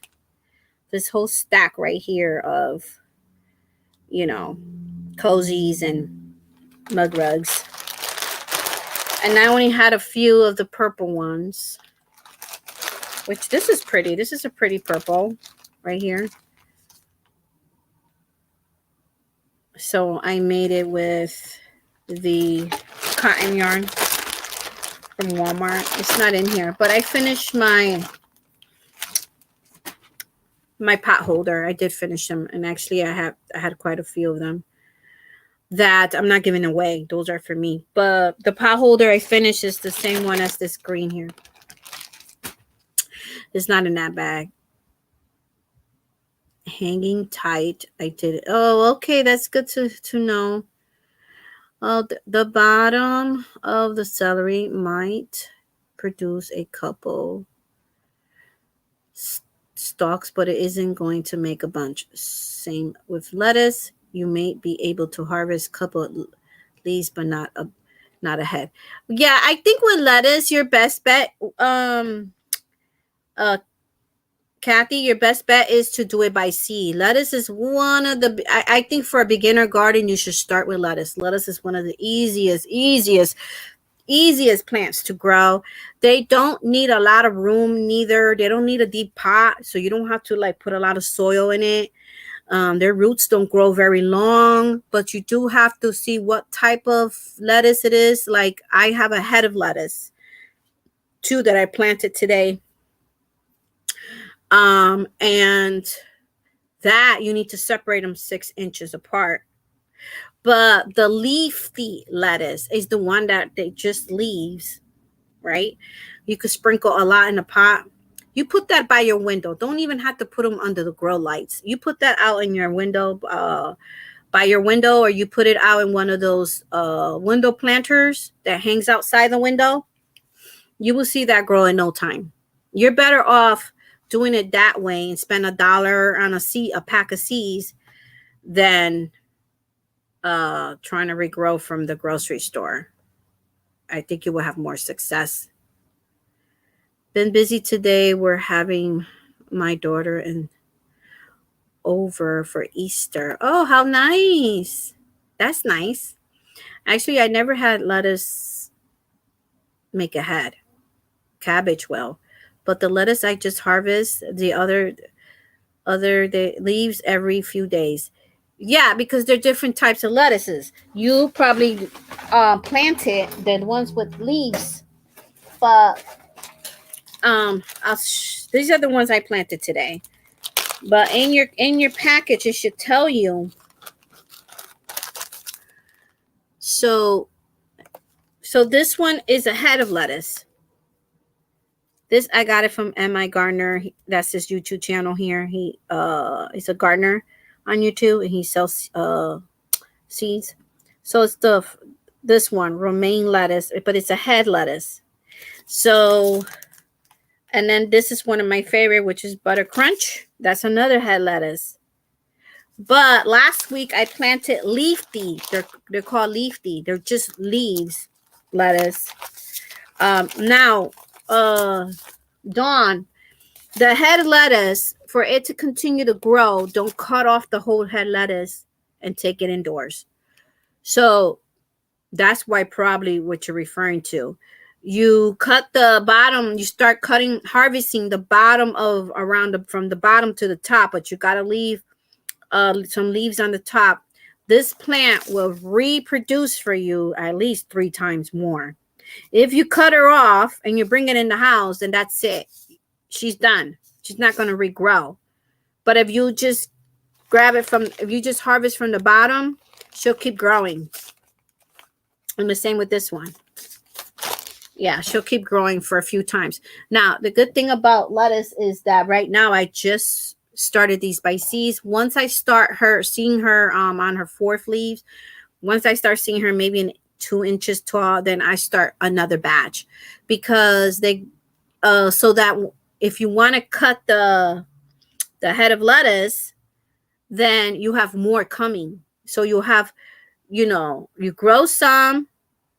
This whole stack right here of, cozies and mug rugs. And I only had a few of the purple ones, which this is pretty. This is a pretty purple right here. So I made it with the cotton yarn from Walmart. It's not in here, but I finished my pot holder. I did finish them, and actually I had quite a few of them that I'm not giving away. Those are for me. But the pot holder I finished is the same one as this green here. It's not in that bag. Hanging tight. I did it. Oh, okay. That's good to know. Oh, the bottom of the celery might produce a couple stalks, but it isn't going to make a bunch. Same with lettuce. You may be able to harvest a couple leaves, but not a head. Yeah, I think with lettuce, your best bet, Kathy, your best bet is to do it by seed. Lettuce is one of the, I think for a beginner garden, you should start with lettuce. Lettuce is one of the easiest plants to grow. They don't need a lot of room neither. They don't need a deep pot, so you don't have to like put a lot of soil in it. Their roots don't grow very long, but you do have to see what type of lettuce it is. Like I have a head of lettuce, 2 that I planted today. And that you need to separate them 6 inches apart. But the leafy lettuce is the one that they just leaves, right? You could sprinkle a lot in a pot. You put that by your window. Don't even have to put them under the grow lights. You put that out in your window, by your window, or you put it out in one of those window planters that hangs outside the window. You will see that grow in no time. You're better off doing it that way and spend $1 on a pack of seeds than trying to regrow from the grocery store. I think you will have more success. Been busy today. We're having my daughter over for Easter. Oh, how nice. That's nice. Actually, I never had lettuce make a head. Cabbage will. But the lettuce I just harvest, the other leaves every few days. Yeah, because they're different types of lettuces. You probably planted the ones with leaves, but these are the ones I planted today. But in your package, it should tell you. So this one is a head of lettuce. This I got it from M.I. Gardner. That's his YouTube channel here. He's a gardener on YouTube, and he sells seeds. So it's this one, romaine lettuce, but it's a head lettuce. So, and then this is one of my favorite, which is Butter Crunch. That's another head lettuce. But last week I planted leafy. They're called leafy. They're just leaves lettuce. Now, Dawn, the head lettuce, for it to continue to grow, don't cut off the whole head lettuce and take it indoors. So that's why probably what you're referring to. You cut the bottom, you start harvesting the bottom of from the bottom to the top, but you got to leave some leaves on the top. This plant will reproduce for you at least 3 times more. If you cut her off and you bring it in the house, then that's it. She's done. She's not going to regrow. But if you just if you just harvest from the bottom, she'll keep growing. And the same with this one. Yeah, she'll keep growing for a few times. Now, the good thing about lettuce is that right now I just started these by seeds. Once I start seeing her on her 4th leaves, once I start seeing her maybe in 2 inches tall, then I start another batch, because they so that if you want to cut the head of lettuce, then you have more coming. So you'll have, you grow some.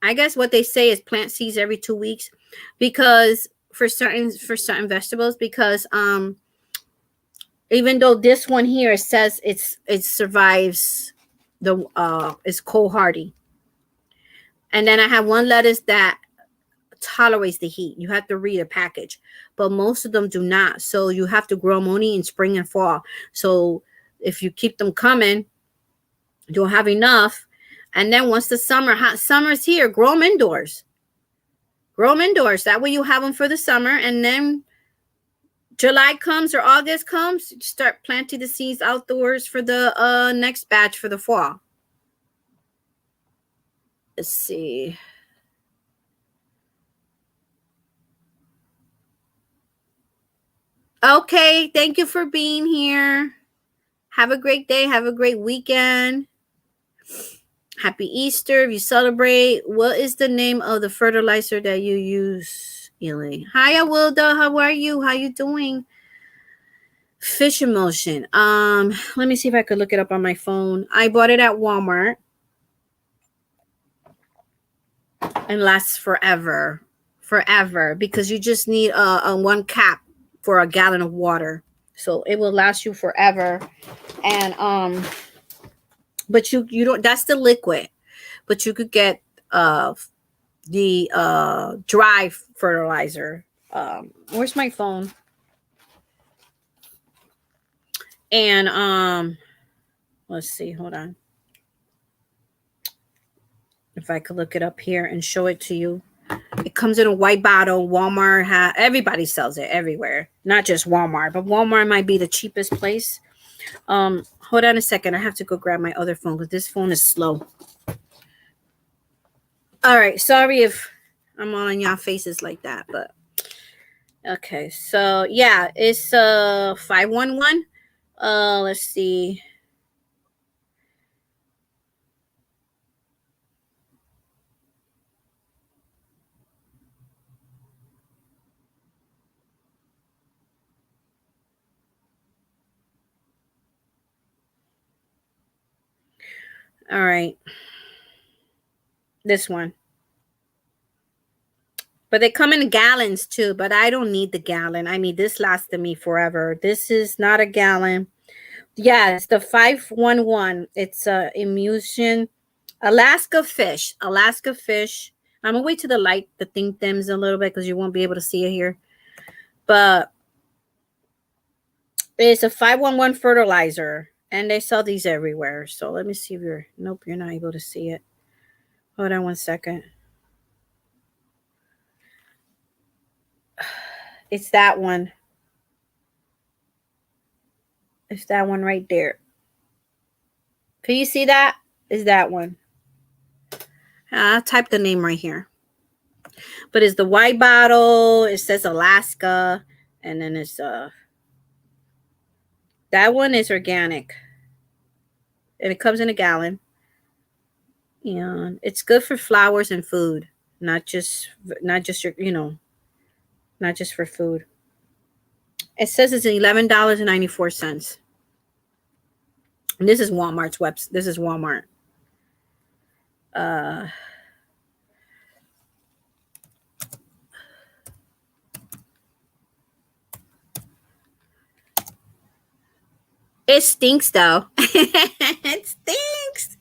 I guess what they say is plant seeds every 2 weeks, because for certain vegetables, because even though this one here says it survives it's cold hardy. And then I have one lettuce that tolerates the heat. You have to read a package, but most of them do not. So you have to grow them only in spring and fall. So if you keep them coming, You'll have enough. And then once the hot summer's here, grow them indoors. Grow them indoors. That way you have them for the summer. And then July comes or August comes, you start planting the seeds outdoors for the next batch for the fall. Let's see. Okay, thank you for being here. Have a great day. Have a great weekend. Happy Easter if you celebrate. What is the name of the fertilizer that you use, Elaine? Hi, Awilda. How are you? How you doing? Fish emulsion. Let me see if I could look it up on my phone. I bought it at Walmart. And lasts forever. Forever. Because you just need a 1 cap for a gallon of water. So it will last you forever. And but you don't, that's the liquid. But you could get the dry fertilizer. Where's my phone? And let's see, hold on. If I could look it up here and show it to you. It comes in a white bottle. Walmart, everybody sells it everywhere. Not just Walmart, but Walmart might be the cheapest place. Hold on a second. I have to go grab my other phone because this phone is slow. All right. Sorry if I'm all in y'all faces like that, but okay. So yeah, it's 511. Let's see. All right. This one. But they come in gallons too, but I don't need the gallon. I mean, this lasted me forever. This is not a gallon. Yeah, it's the 511. It's a emulsion. Alaska fish. Alaska fish. I'm going to wait till the thing dims a little bit because you won't be able to see it here. But it's a 511 fertilizer. And they sell these everywhere. So let me see if you're... Nope, you're not able to see it. Hold on one second. It's that one. It's that one right there. Can you see that? Is that one? I'll type the name right here. But it's the white bottle. It says Alaska. And then it's that one is organic. And it comes in a gallon. And it's good for flowers and food. Not just your, not just for food. It says it's $11.94. And this is Walmart's website. This is Walmart. It stinks though. It stinks.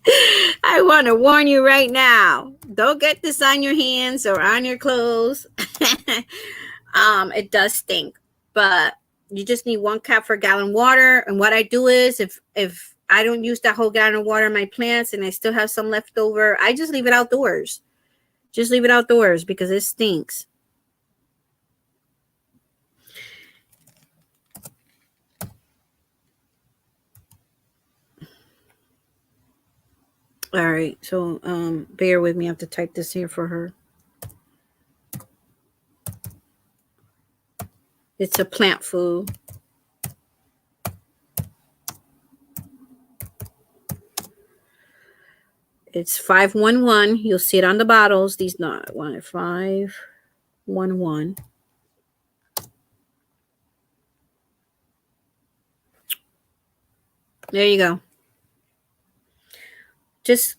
I want to warn you right now. Don't get this on your hands or on your clothes. It does stink. But you just need 1 cup for a gallon of water. And what I do is if I don't use that whole gallon of water in my plants and I still have some left over, I just leave it outdoors. Just leave it outdoors because it stinks. All right. So bear with me. I have to type this here for her. It's a plant food. It's 511. You'll see it on the bottles. These not 511. There you go. Just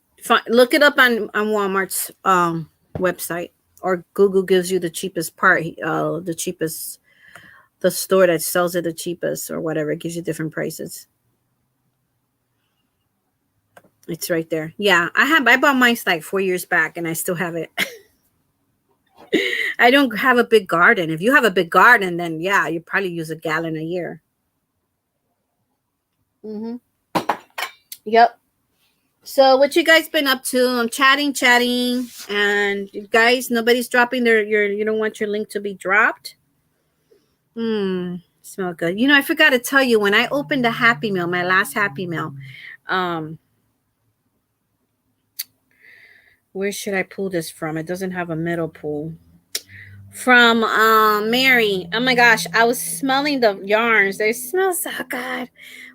look it up on Walmart's website, or Google gives you the cheapest part. The store that sells it the cheapest, or whatever. It gives you different prices. It's right there. Yeah, I bought mine like 4 years back, and I still have it. I don't have a big garden. If you have a big garden, then yeah, you probably use a gallon a year. Yep. So what you guys been up to? I'm chatting, and you guys, nobody's dropping you don't want your link to be dropped. Smell good. You know, I forgot to tell you, when I opened the Happy Meal, my last Happy Meal, where should I pull this from? It doesn't have a middle pull. From Mary. Oh my gosh, I was smelling the yarns. They smell so good.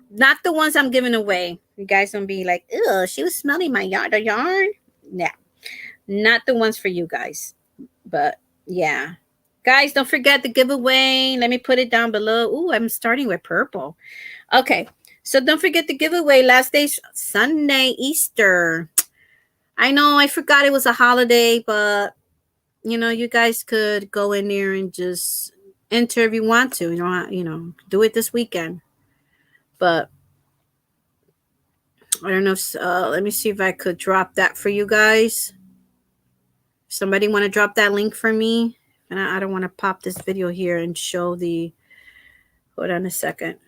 Not the ones I'm giving away. You guys don't be like, "Ew, she was smelling my yarn." The yarn? Yeah, not the ones for you guys. But yeah, guys, don't forget the giveaway. Let me put it down below. Ooh, I'm starting with purple. Okay, so don't forget the giveaway. Last day, Sunday, Easter. I know I forgot it was a holiday, but you know, you guys could go in there and just enter if you want to. Do it this weekend. But I don't know if, let me see if I could drop that for you guys. Somebody want to drop that link for me? And I don't want to pop this video here and show hold on a second.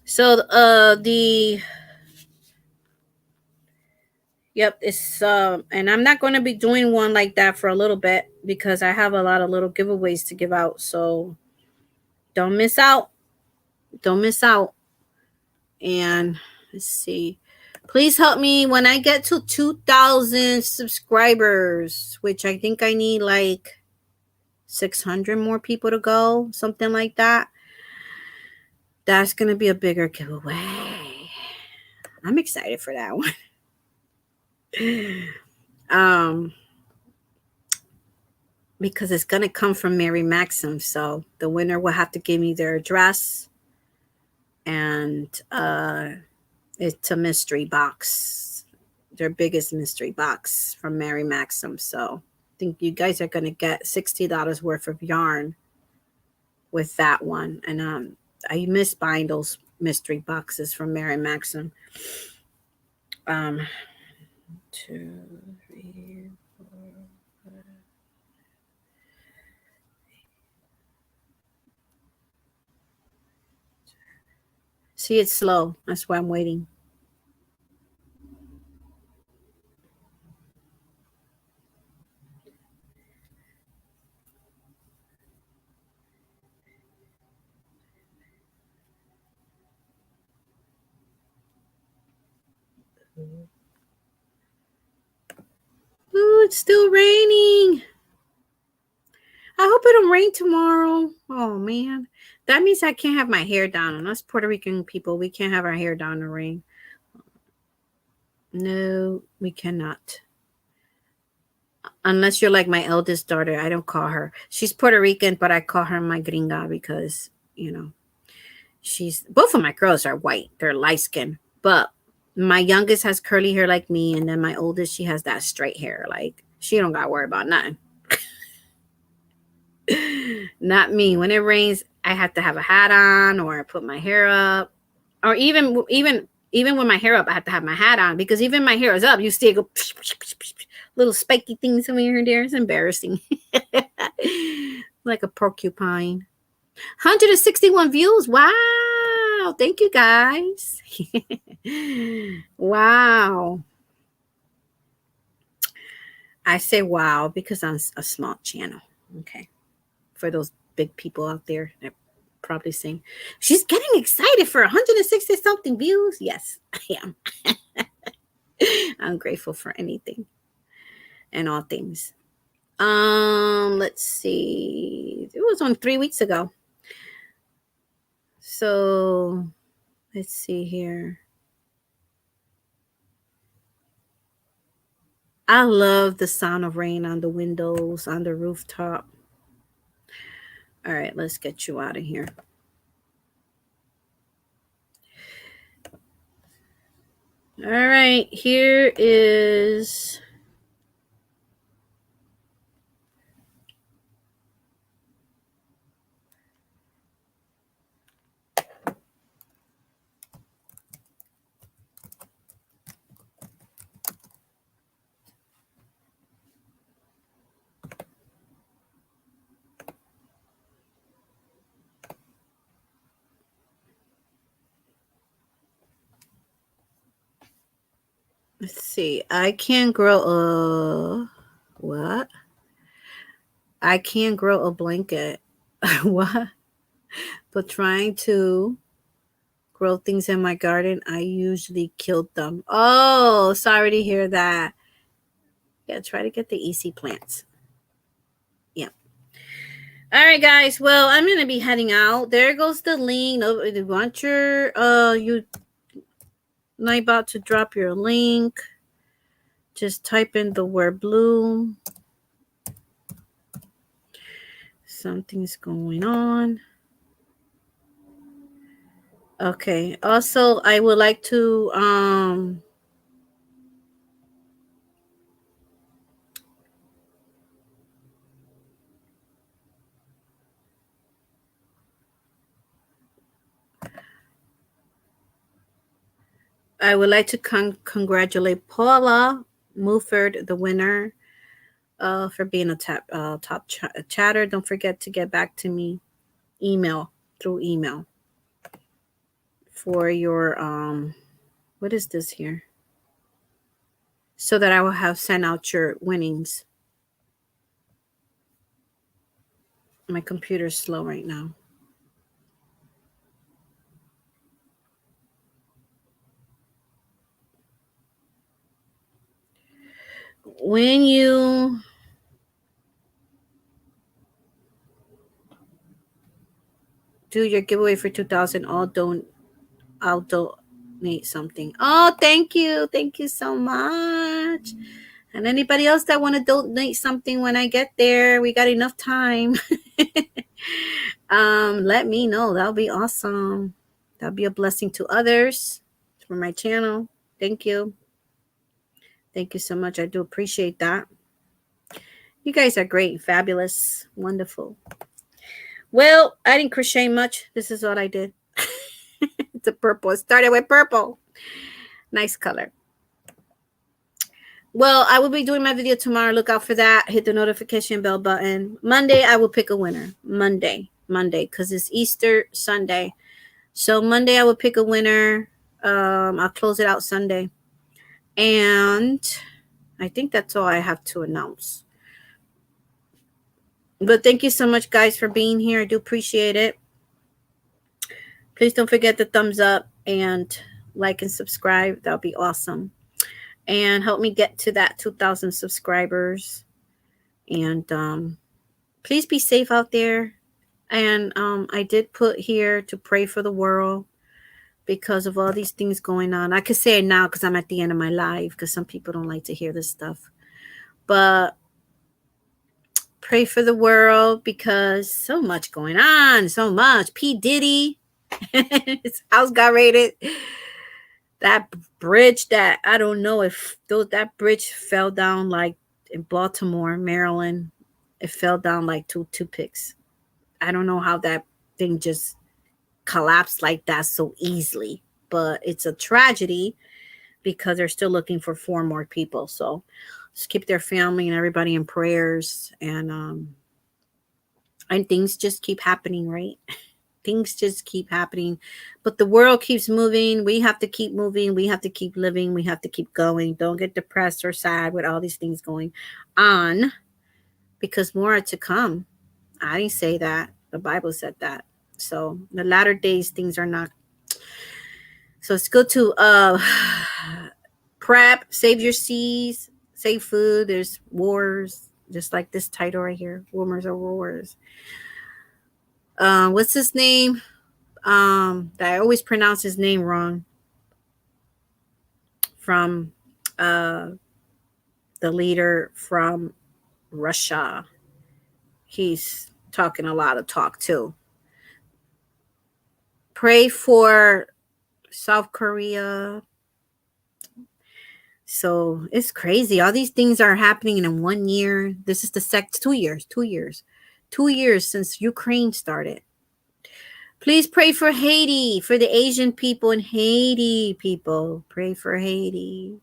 So, yep, it's, and I'm not going to be doing one like that for a little bit because I have a lot of little giveaways to give out. So don't miss out. Don't miss out. And let's see. Please help me when I get to 2,000 subscribers, which I think I need like 600 more people to go, something like that. That's going to be a bigger giveaway. I'm excited for that one. Because it's going to come from Mary Maxim. So the winner will have to give me their address. And it's a mystery box. Their biggest mystery box from Mary Maxim. So I think you guys are going to get $60 worth of yarn with that one. And I miss buying those mystery boxes from Mary Maxim. 2, 3, 4, 5. See, it's slow. That's why I'm waiting. Ooh, it's still raining. I hope it don't rain tomorrow. Oh, man. That means I can't have my hair down. And us Puerto Rican people, we can't have our hair down in the rain. No, we cannot. Unless you're like my eldest daughter. I don't call her. She's Puerto Rican, but I call her my gringa because, both of my girls are white. They're light skinned. But my youngest has curly hair like me. And then my oldest, she has that straight hair. Like, she don't got to worry about nothing. Not me. When it rains, I have to have a hat on or put my hair up. Or even with my hair up, I have to have my hat on because even my hair is up, you still go little spiky things over here and there. It's embarrassing. Like a porcupine. 161 views. Wow. Thank you guys. Wow. I say wow because I'm a small channel. Okay. For those big people out there that probably saying, she's getting excited for 160 something views. Yes, I am. I'm grateful for anything and all things. Let's see. It was on 3 weeks ago. So let's see here. I love the sound of rain on the windows, on the rooftop. All right, let's get you out of here. All right, here is... Let's see. I can grow a what? I can grow a blanket. What? But trying to grow things in my garden, I usually killed them. Oh, sorry to hear that. Yeah, try to get the easy plants. Yeah. All right, guys. Well, I'm gonna be heading out. There goes the link. Oh, you want your you not about to drop your link. Just type in the word blue. Something's going on. Okay. Also, I would like to congratulate Paula Muford, the winner, for being a top chatter. Don't forget to get back to me through email for your what is this here? So that I will have sent out your winnings. My computer's slow right now. When you do your giveaway for 2000, I'll donate something. Oh, thank you. Thank you so much. And anybody else that want to donate something when I get there, we got enough time. Let me know. That'll be awesome. That'll be a blessing to others for my channel. Thank you. Thank you so much. I do appreciate that. You guys are great, fabulous, wonderful. Well, I didn't crochet much. This is what I did. It's a purple. It started with purple. Nice color. Well, I will be doing my video tomorrow. Look out for that. Hit the notification bell button. Monday, I will pick a winner. Monday, because it's Easter Sunday. So Monday, I will pick a winner. I'll close it out Sunday. And I think that's all I have to announce. But thank you so much, guys, for being here. I do appreciate it. Please don't forget the thumbs up and like and subscribe. That'll be awesome. And help me get to that 2,000 subscribers. And please be safe out there. And I did put here to pray for the world because of all these things going on. I could say it now because I'm at the end of my life, because some people don't like to hear this stuff. But pray for the world because so much going on. So much. P. Diddy. His house got raided. That bridge that I don't know if that bridge fell down like in Baltimore, Maryland. It fell down like two toothpicks. I don't know how that thing just collapsed like that so easily, but it's a tragedy because they're still looking for 4 more people. So just keep their family and everybody in prayers, and things just keep happening, right? Things just keep happening, but the world keeps moving. We have to keep moving. We have to keep living. We have to keep going. Don't get depressed or sad with all these things going on, because more are to come. I didn't say that. The Bible said that. So the latter days, things are not. So it's good to prep, save your seas, save food. There's wars, just like this title right here. Rumors are wars. What's his name? I always pronounce his name wrong. From the leader from Russia. He's talking a lot of talk too. Pray for South Korea. So it's crazy. All these things are happening in 1 year. This is the 2 years. 2 years since Ukraine started. Please pray for Haiti, for the Asian people in Haiti, people. Pray for Haiti.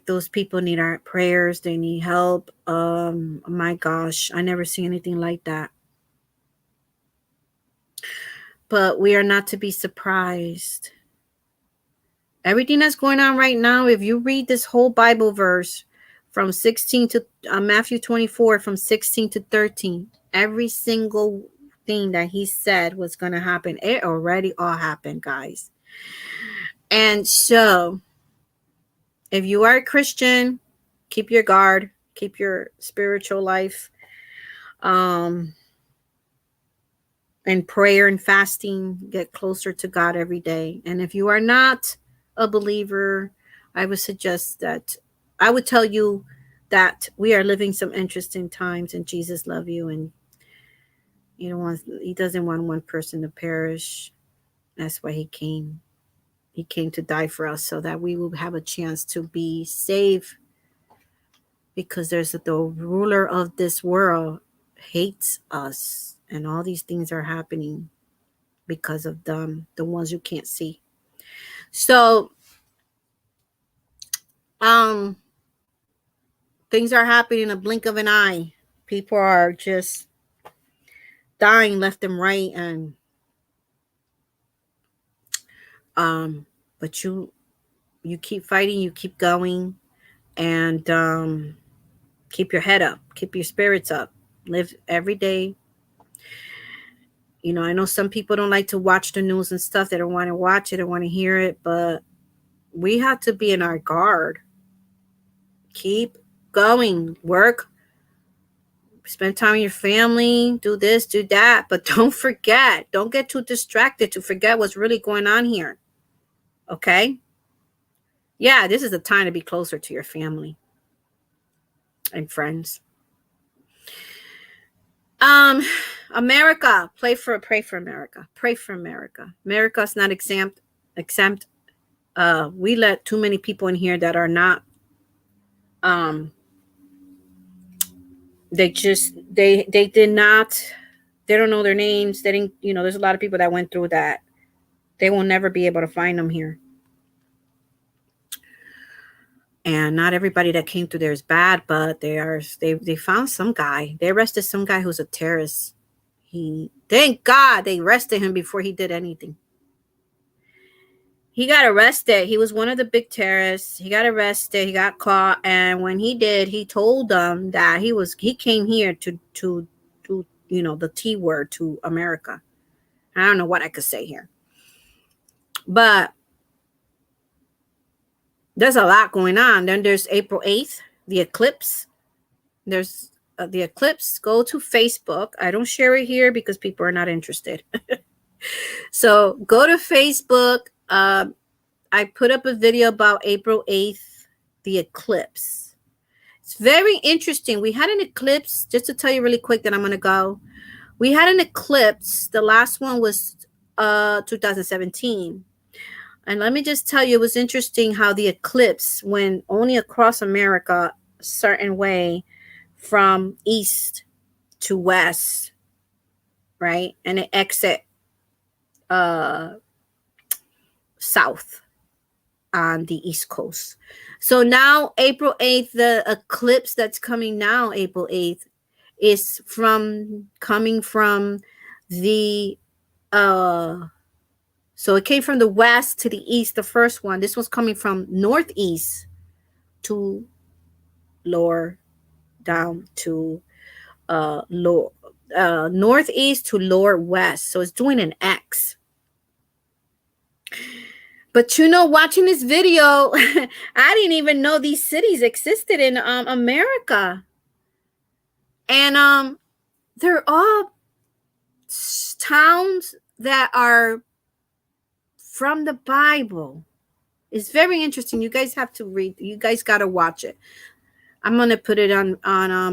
Those people need our prayers. They need help. My gosh, I never see anything like that. But we are not to be surprised Everything that's going on right now, if you read this whole Bible verse from 16 to Matthew 24, from 16 to 13, every single thing that he said was going to happen, it already all happened, guys. And so if you are a Christian, keep your guard, keep your spiritual life, and prayer and fasting, get closer to God every day. And if you are not a believer, I would suggest that I would tell you that we are living some interesting times, and Jesus loves you, and he doesn't want one person to perish. That's why he came. He came to die for us so that we will have a chance to be saved, because there's the ruler of this world hates us, and all these things are happening because of them, the ones you can't see. So things are happening in a blink of an eye. People are just dying left and right, and but you keep fighting, you keep going, and keep your head up, keep your spirits up, live every day. I know some people don't like to watch the news and stuff. They don't want to watch it or want to hear it, but we have to be in our guard. Keep going, work, spend time with your family, do this, do that, but don't forget, don't get too distracted to forget what's really going on here. Okay? Yeah, this is the time to be closer to your family and friends. America, pray for America. Pray for America. America's not exempt. We let too many people in here that are not. They did not. They don't know their names. They didn't. There's a lot of people that went through that. They will never be able to find them here. And not everybody that came through there is bad, but they found some guy. They arrested some guy who's a terrorist. Thank God they arrested him before he did anything. He got arrested. He was one of the big terrorists. He got arrested. He got caught. And when he did, he told them that he came here to the T word, to America. I don't know what I could say here. But there's a lot going on. Then there's April 8th, the eclipse. There's the eclipse. Go to Facebook. I don't share it here because people are not interested. So go to Facebook. I put up a video about April 8th, the eclipse. It's very interesting. We had an eclipse, just to tell you really quick that I'm going to go. We had an eclipse. The last one was 2017. And let me just tell you, it was interesting how the eclipse went only across America a certain way, from east to west, right? And it exit south on the East Coast. So now April 8th, the eclipse that's coming now, April 8th, is coming from the so it came from the west to the east, the first one. This was coming from northeast to lower down to northeast to lower west. So it's doing an X. But watching this video, I didn't even know these cities existed in America. And they're all towns that are from the Bible. It's very interesting. You guys have to read. You guys got to watch it. I'm going to put it on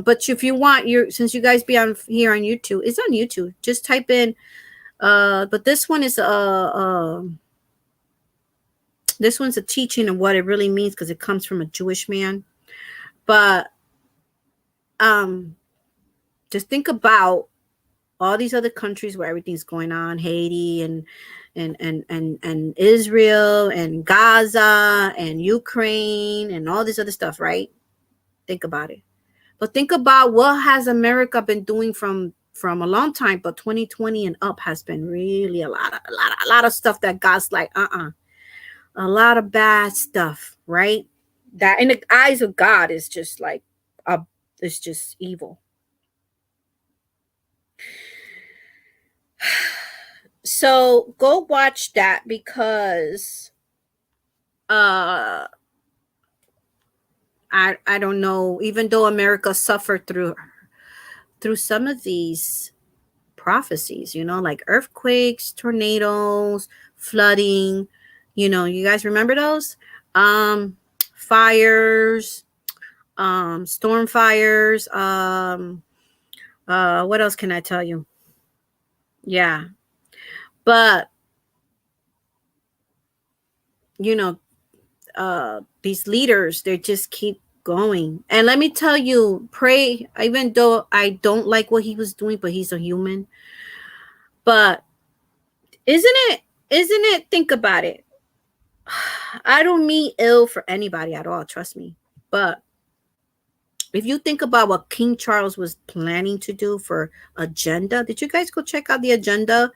but if you want, since you guys be on here on YouTube, it's on YouTube. Just type in, but this one is this one's a teaching of what it really means, because it comes from a Jewish man. But just think about all these other countries where everything's going on, Haiti and Israel and Gaza and Ukraine and all this other stuff, right? Think about it. But think about what has America been doing from a long time, but 2020 and up has been really a lot of stuff that God's like, a lot of bad stuff, right? That in the eyes of God is just like it's just evil. So go watch that because uh I don't know, even though America suffered through some of these prophecies, you know, like earthquakes, tornadoes, flooding, you know, you guys remember those? Fires, storm fires, what else can I tell you? Yeah. But you know, these leaders, they just keep going. And let me tell you, pray, even though I don't like what he was doing, but he's a human. But isn't it, think about it. I don't mean ill for anybody at all, trust me. But if you think about what King Charles was planning to do for agenda, did you guys go check out the agenda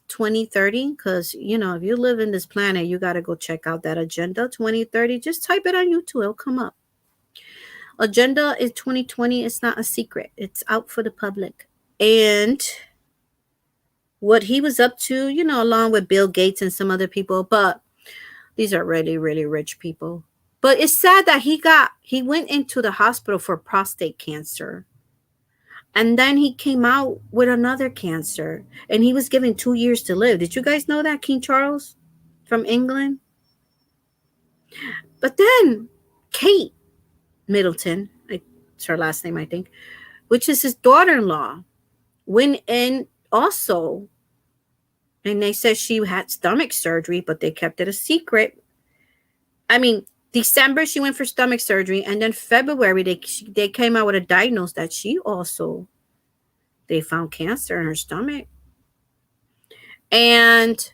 2030? Because you know, if you live in this planet, you got to go check out that agenda 2030. Just type it on YouTube, it'll come up. Agenda is 2020. It's not a secret, it's out for the public. And what he was up to, you know, along with Bill Gates and some other people, but these are really, really rich people. But it's sad that he went into the hospital for prostate cancer. And then he came out with another cancer. And he was given 2 years to live. Did you guys know that, King Charles from England? But then Kate Middleton, it's her last name, I think, which is his daughter-in-law, went in also. And they said she had stomach surgery, but they kept it a secret. I mean, December she went for stomach surgery, and then February they came out with a diagnosis that they found cancer in her stomach. And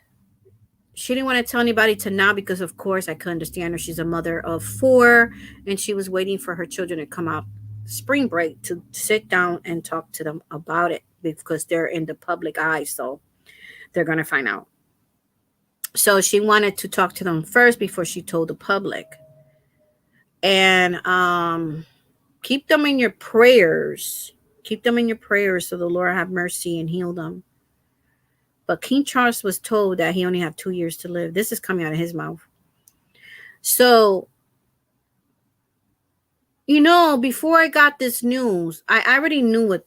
she didn't want to tell anybody to now because, of course, I could understand her. She's a mother of 4, and she was waiting for her children to come out spring break to sit down and talk to them about it because they're in the public eye, so they're going to find out. So she wanted to talk to them first before she told the public. And keep them in your prayers. Keep them in your prayers so the Lord have mercy and heal them. But King Charles was told that he only had 2 years to live. This is coming out of his mouth. So, you know, before I got this news, I already knew what,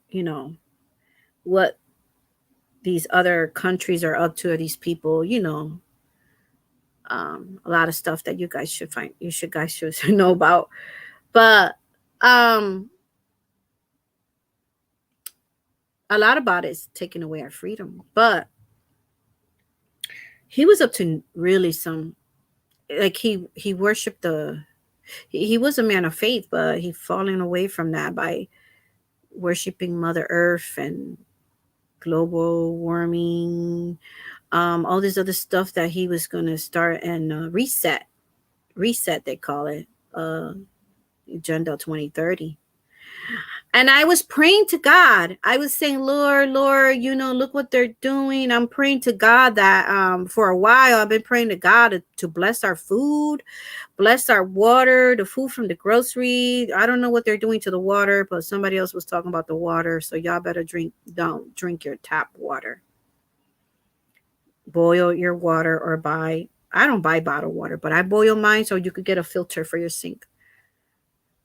you know, what these other countries are up to, these people, you know, a lot of stuff that you guys should know about. But a lot about it is taking away our freedom. But he was up to really some, like he worshiped he was a man of faith, but he fallen away from that by worshiping Mother Earth and global warming, all this other stuff that he was going to start and reset they call it, Agenda 2030. And I was praying to God. I was saying, Lord, you know, look what they're doing. I'm praying to God that for a while I've been praying to God to bless our food, bless our water, the food from the grocery. I don't know what they're doing to the water, but somebody else was talking about the water. So y'all better don't drink your tap water. Boil your water or I don't buy bottled water, but I boil mine so you could get a filter for your sink.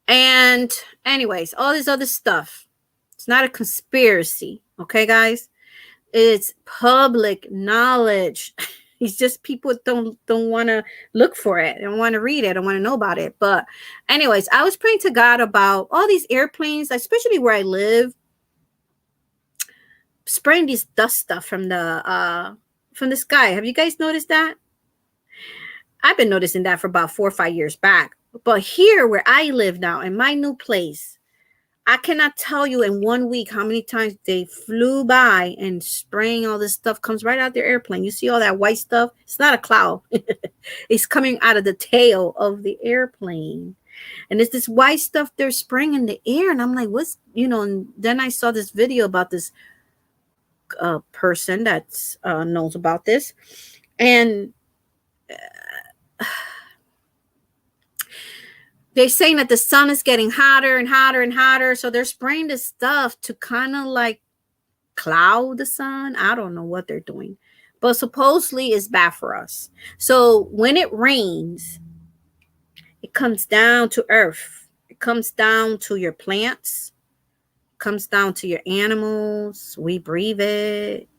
And anyways, all this other stuff, it's not a conspiracy, okay, guys? It's public knowledge. It's just people don't want to look for it, don't want to read it, don't want to know about it. But anyways, I was praying to God about all these airplanes, especially where I live, spraying these dust stuff from the sky. Have you guys noticed that? I've been noticing that for about 4 or 5 years back. But here where I live now, in my new place, I cannot tell you in 1 week how many times they flew by and spraying all this stuff comes right out their airplane. You see all that white stuff? It's not a cloud. It's coming out of the tail of the airplane. And it's this white stuff they're spraying in the air. And I'm like, what's, you know, and then I saw this video about this person that's knows about this. And they're saying that the sun is getting hotter and hotter and hotter. So they're spraying this stuff to kind of like cloud the sun. I don't know what they're doing, but supposedly it's bad for us. So when it rains, it comes down to earth. It comes down to your plants. It comes down to your animals. We breathe it.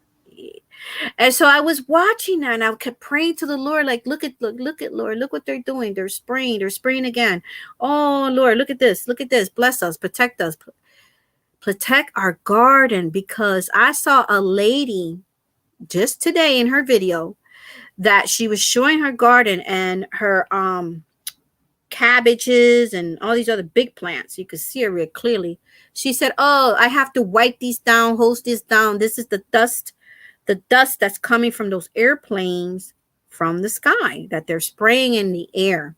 And so I was watching that, and I kept praying to the Lord, like, look at Lord, look what they're doing. They're spraying again. Oh Lord, look at this, bless us, protect us, protect our garden. Because I saw a lady just today in her video that she was showing her garden and her cabbages and all these other big plants. You could see her real clearly. She said, oh, I have to wipe these down, hose this down. This is the dust that's coming from those airplanes from the sky that they're spraying in the air.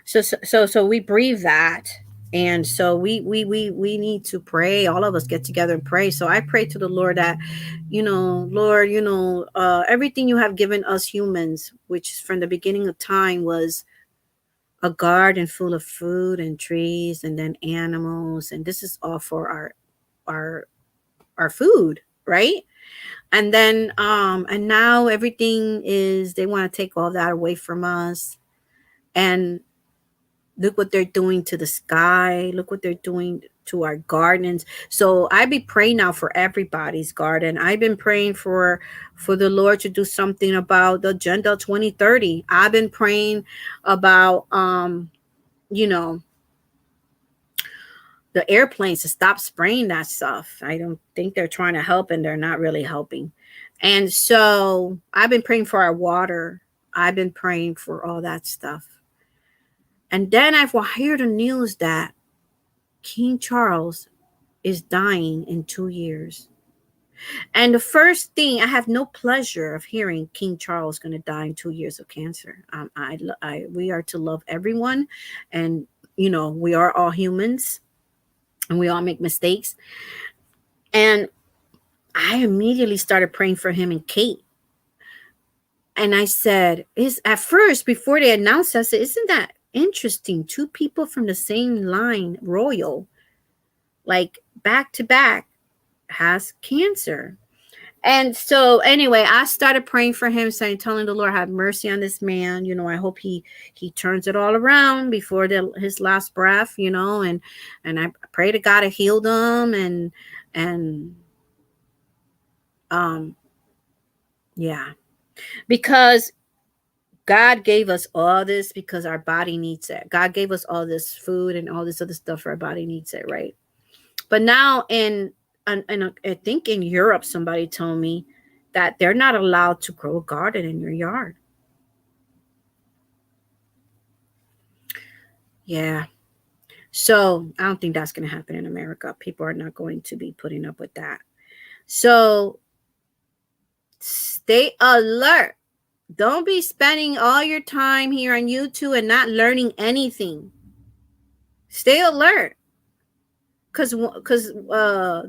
So we breathe that. And so we need to pray. All of us get together and pray. So I pray to the Lord that, Lord, everything you have given us humans, which from the beginning of time was a garden full of food and trees and then animals. And this is all for our food, right? And then and now everything is, they want to take all that away from us. And look what they're doing to the sky. Look what they're doing to our gardens. So I be praying now for everybody's garden. I've been praying for the Lord to do something about the Agenda 2030. I've been praying about the airplanes to stop spraying that stuff. I don't think they're trying to help, and they're not really helping. And so I've been praying for our water. I've been praying for all that stuff. And then I've heard the news that King Charles is dying in 2 years. And the first thing, I have no pleasure of hearing King Charles going to die in 2 years of cancer. We are to love everyone. And, we are all humans. And we all make mistakes. And I immediately started praying for him and Kate. And I said, at first, before they announced, I said, isn't that interesting? 2 people from the same line, royal, like back to back, has cancer. And so anyway, I started praying for him, telling the Lord, have mercy on this man. I hope he turns it all around before his last breath, and I pray to God to heal them. Yeah, because God gave us all this because our body needs it. God gave us all this food and all this other stuff. Our body needs it, right? But now I think in Europe, somebody told me that they're not allowed to grow a garden in your yard. Yeah. So I don't think that's going to happen in America. People are not going to be putting up with that. So stay alert. Don't be spending all your time here on YouTube and not learning anything. Stay alert. Because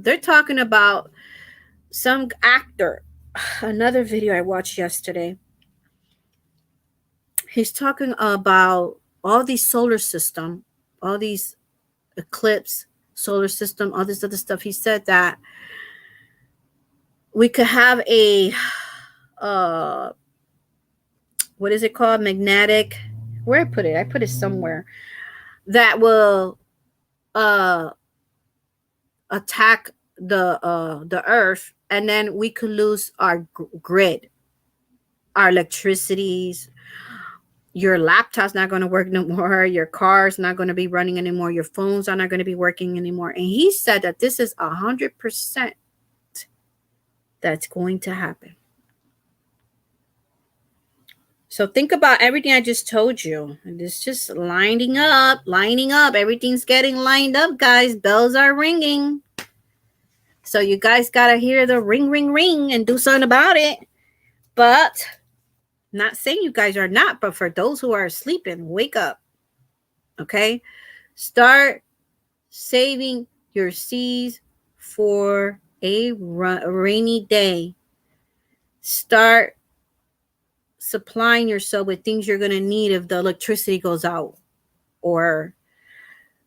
they're talking about some actor. Another video I watched yesterday. He's talking about all these solar system, all these eclipse, solar system, all this other stuff. He said that we could have a what is it called? Magnetic. Where I put it? I put it somewhere that will attack the earth, and then we could lose our grid, our electricities. Your laptop's not going to work no more. Your car's not going to be running anymore. Your phones are not going to be working anymore. And he said that this is 100% that's going to happen. So think about everything I just told you. It's just lining up. Everything's getting lined up, guys. Bells are ringing. So you guys got to hear the ring, ring, ring and do something about it. But not saying you guys are not, but for those who are sleeping, wake up. Okay? Start saving your seeds for a rainy day. Start supplying yourself with things you're going to need if the electricity goes out. Or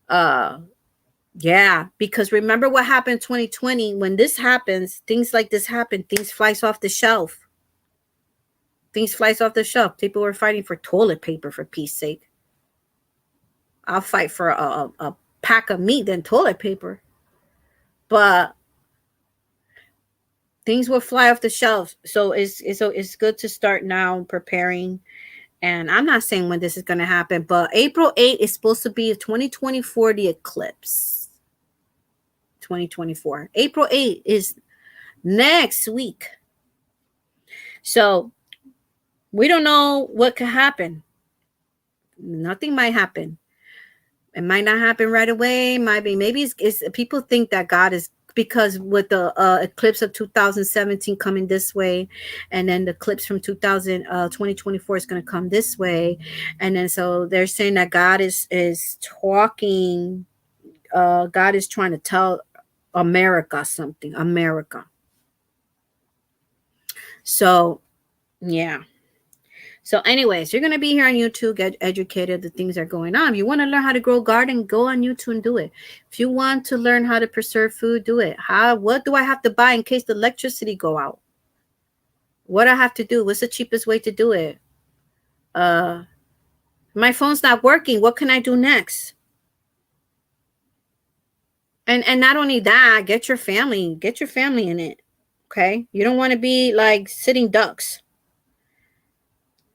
uh yeah, because remember what happened in 2020. When this happens, things like this happen, things flies off the shelf. Things flies off the shelf. People were fighting for toilet paper, for peace sake. I'll fight for a pack of meat than toilet paper. But things will fly off the shelves. So it's good to start now preparing. And I'm not saying when this is going to happen, but April 8th is supposed to be a 2024, the eclipse. 2024. April 8th is next week. So we don't know what could happen. Nothing might happen. It might not happen right away. Might be. Maybe it's people think that God is, because with the eclipse of 2017 coming this way, and then the eclipse from 2024 is going to come this way, and then so they're saying that God is talking. God is trying to tell America something. America. So yeah. So anyways, you're going to be here on YouTube, get educated, the things that are going on. If you want to learn how to grow a garden, go on YouTube and do it. If you want to learn how to preserve food, do it. What do I have to buy in case the electricity go out? What I have to do? What's the cheapest way to do it? My phone's not working. What can I do next? And not only that, get your family in it. Okay? You don't want to be like sitting ducks.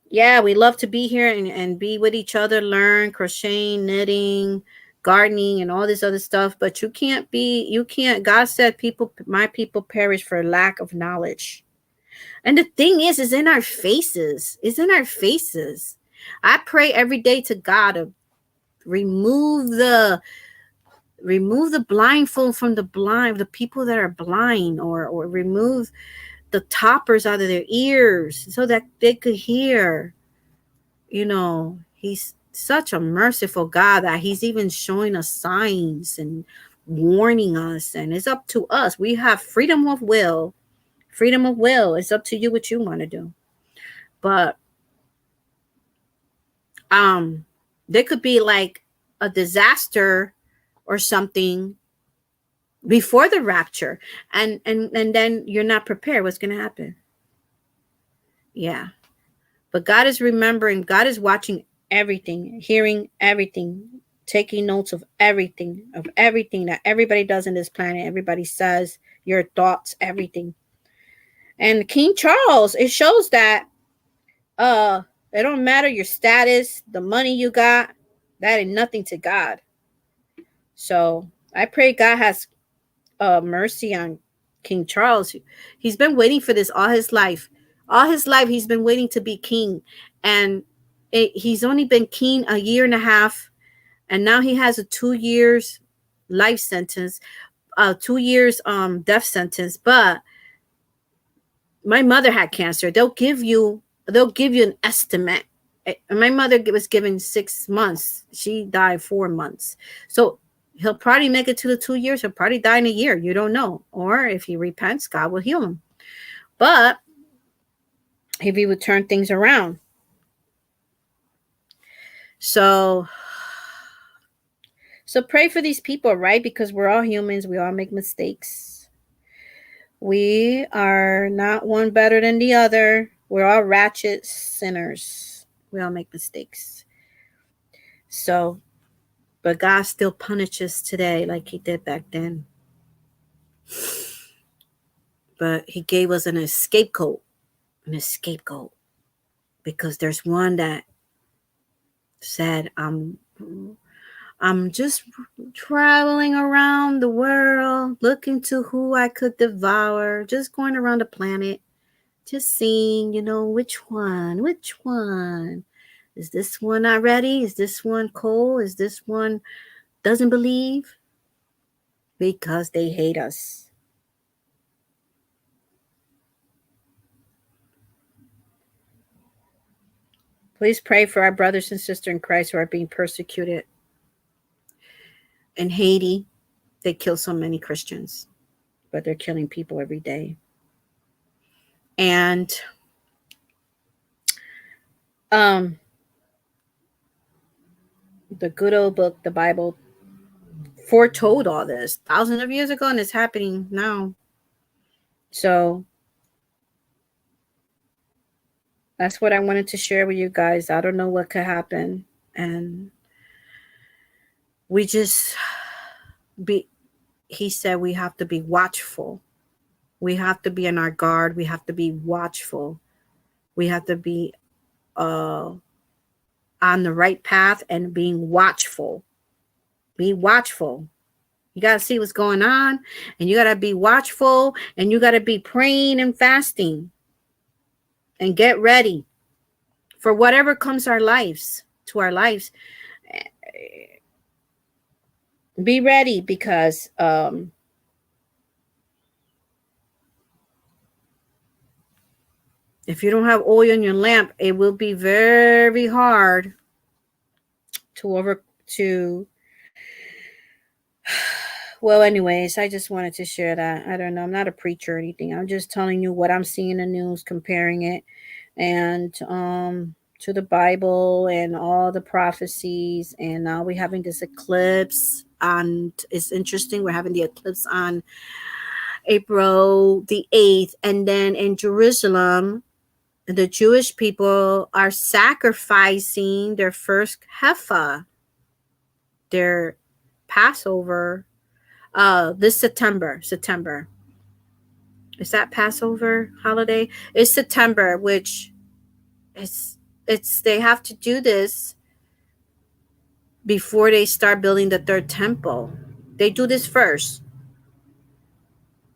Yeah, we love to be here and be with each other, learn crocheting, knitting, gardening, and all this other stuff. But you can't, God said my people perish for lack of knowledge. And the thing is in our faces. It's in our faces. I pray every day to God to remove the blindfold from the people that are blind, or remove the toppers out of their ears so that they could hear. He's such a merciful God that he's even showing us signs and warning us, and it's up to us. We have freedom of will. It's up to you what you want to do. But there could be like a disaster or something before the rapture, and then you're not prepared. What's going to happen? Yeah. But God is remembering. God is watching everything, hearing everything, taking notes of everything that everybody does in this planet. Everybody says, your thoughts, everything. And King Charles, it shows that it don't matter your status, the money you got, that ain't nothing to God. So I pray God has mercy on King Charles. He's been waiting for this all his life. All his life he's been waiting to be king, and he's only been king a year and a half, and now he has a 2 years life sentence, 2 years death sentence. But my mother had cancer. They'll give you an estimate. My mother was given 6 months. She died 4 months. So he'll probably make it to the 2 years. He'll probably die in a year. You don't know. Or if he repents, God will heal him. But if he would turn things around. So pray for these people, right? Because we're all humans. We all make mistakes. We are not one better than the other. We're all ratchet sinners. We all make mistakes. So, but God still punishes today like he did back then. But he gave us an scapegoat. Because there's one that said, I'm just traveling around the world, looking to who I could devour, just going around the planet, just seeing, which one? Is this one not ready? Is this one cold? Is this one doesn't believe? Because they hate us. Please pray for our brothers and sisters in Christ who are being persecuted. In Haiti, they kill so many Christians. but they're killing people every day. And the good old book, the Bible, foretold all this thousands of years ago, and it's happening now. So that's what I wanted to share with you guys. I don't know what could happen, and we just he said we have to be watchful. We have to be on our guard. We have to be watchful. We have to be on the right path and being watchful. Be watchful. You got to see what's going on, and you got to be watchful, and you got to be praying and fasting and get ready for whatever comes to our lives. Be ready, because if you don't have oil in your lamp, it will be very hard to well, anyways, I just wanted to share that. I don't know. I'm not a preacher or anything. I'm just telling you what I'm seeing in the news, comparing it and to the Bible and all the prophecies. And now we're having this eclipse, and it's interesting. We're having the eclipse on April the 8th, and then in Jerusalem, the Jewish people are sacrificing their first heifer, their Passover, this September. Is that Passover holiday? It's September, which it's they have to do this before they start building the third temple. They do this first.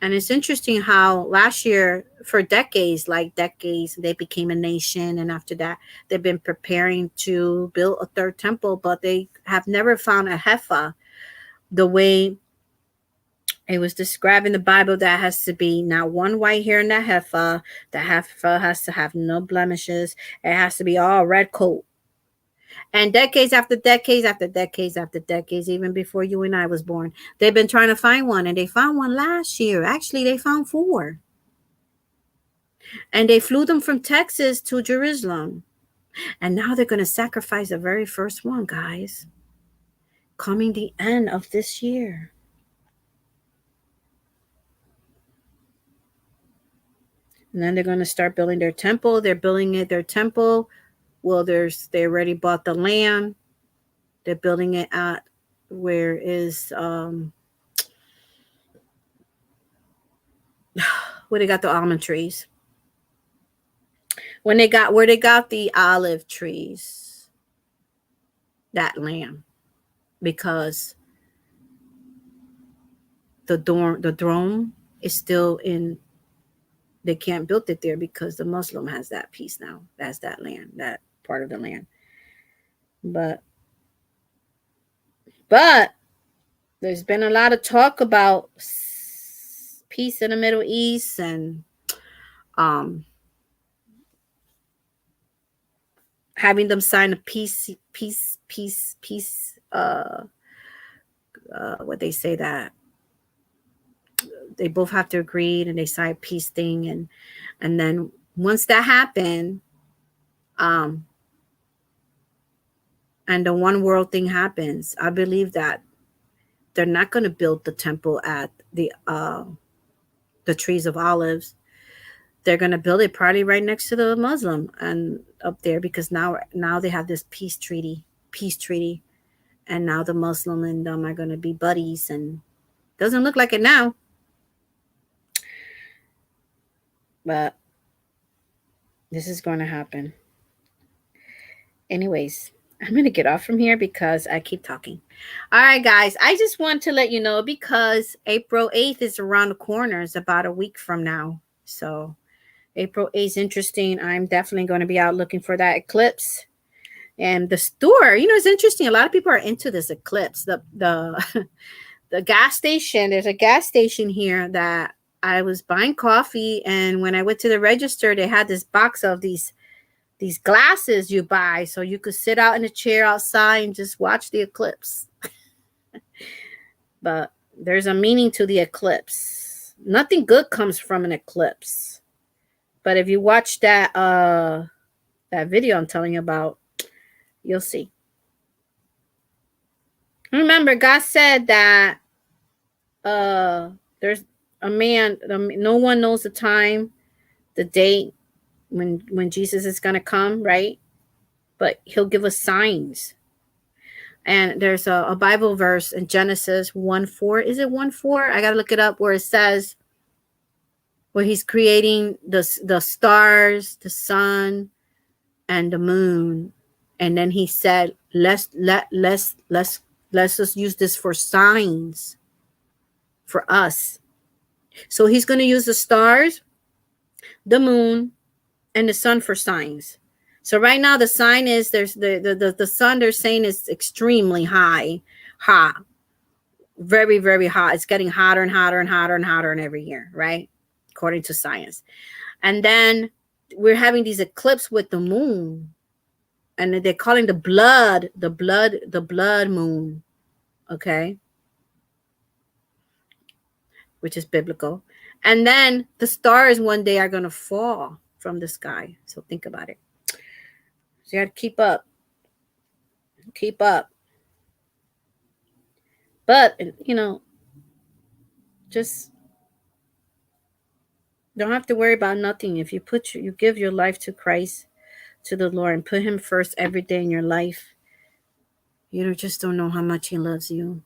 And it's interesting how last year, for decades, they became a nation. And after that, they've been preparing to build a third temple, but they have never found a heifer the way it was described in the Bible. That has to be not one white hair in that heifer. The heifer has to have no blemishes. It has to be all red coat. And decades after decades after decades after decades, even before you and I was born, they've been trying to find one, and they found one last year. Actually, they found 4. And they flew them from Texas to Jerusalem. And now they're going to sacrifice the very first one, guys, coming the end of this year. And then they're going to start building their temple. They're building their temple. Well, they already bought the land. They're building it at where is where they got the almond trees. Where they got the olive trees, that land, because the dome is still in. They can't build it there because the Muslim has that piece now. That's that land, that part of the land. But there's been a lot of talk about peace in the Middle East, and having them sign a peace. What they say, that they both have to agree, and they sign a peace thing, and then once that happened, and the one world thing happens, I believe that they're not going to build the temple at the trees of olives. They're going to build it probably right next to the Muslim and up there, because now they have this peace treaty, and now the Muslim and them are going to be buddies, and doesn't look like it now. But this is going to happen. Anyways, I'm going to get off from here because I keep talking. All right, guys. I just want to let you know, because April 8th is around the corner. It's about a week from now. So April 8th is interesting. I'm definitely going to be out looking for that eclipse. And the store, it's interesting. A lot of people are into this eclipse. The gas station, there's a gas station here that I was buying coffee, and when I went to the register, they had this box of these glasses you buy so you could sit out in a chair outside and just watch the eclipse. But there's a meaning to the eclipse. Nothing good comes from an eclipse. But if you watch that video I'm telling you about, you'll see. Remember, God said that there's a man, no one knows the time, the date when Jesus is going to come, right? But he'll give us signs. And there's a Bible verse in Genesis 1:4. Is it 1:4? I got to look it up, where it says, where he's creating the stars, the sun, and the moon. And then he said, let's just use this for signs for us. So he's going to use the stars, the moon, and the sun for signs. So right now the sign is there's the sun, they're saying, is extremely hot, very, very hot. It's getting hotter and hotter and hotter and hotter in every year, right? According to science. And then we're having these eclipses with the moon, and they're calling the blood moon, okay, which is biblical. And then the stars one day are going to fall from the sky. So think about it. So you got to keep up. Keep up. But, you know, just don't have to worry about nothing. If you you give your life to Christ, to the Lord, and put him first every day in your life, you just don't know how much he loves you.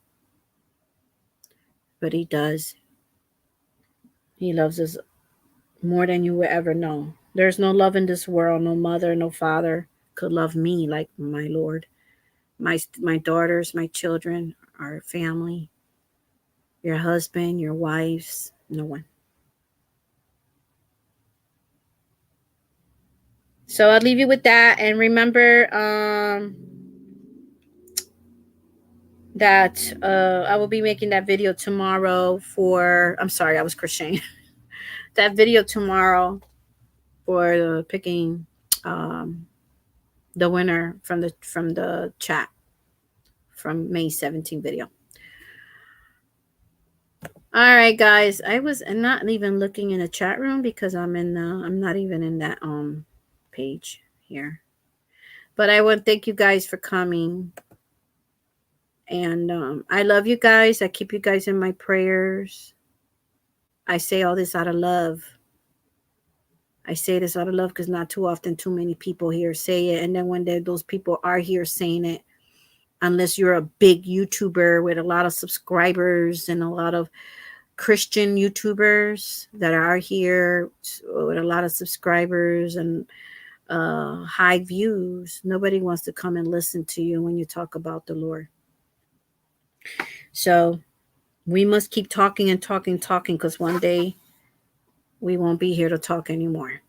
But he does. He loves us more than you will ever know. There's no love in this world. No mother, no father could love me like my Lord. My daughters, my children, our family, your husband, your wives, no one. So I'll leave you with that. And remember that I will be making that video tomorrow for, I'm sorry, I was crocheting. That video tomorrow for picking the winner from the chat from May 17th video. All right, guys. I'm not even looking in the chat room because I'm not even in that page here. But I want to thank you guys for coming. And I love you guys. I keep you guys in my prayers. I say all this out of love. I say this out of love because not too often too many people here say it. And then when those people are here saying it, unless you're a big YouTuber with a lot of subscribers and a lot of Christian YouTubers that are here with a lot of subscribers and high views, nobody wants to come and listen to you when you talk about the Lord. So we must keep talking and talking, because one day we won't be here to talk anymore.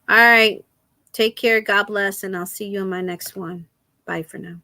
All right. Take care. God bless. And I'll see you in my next one. Bye for now.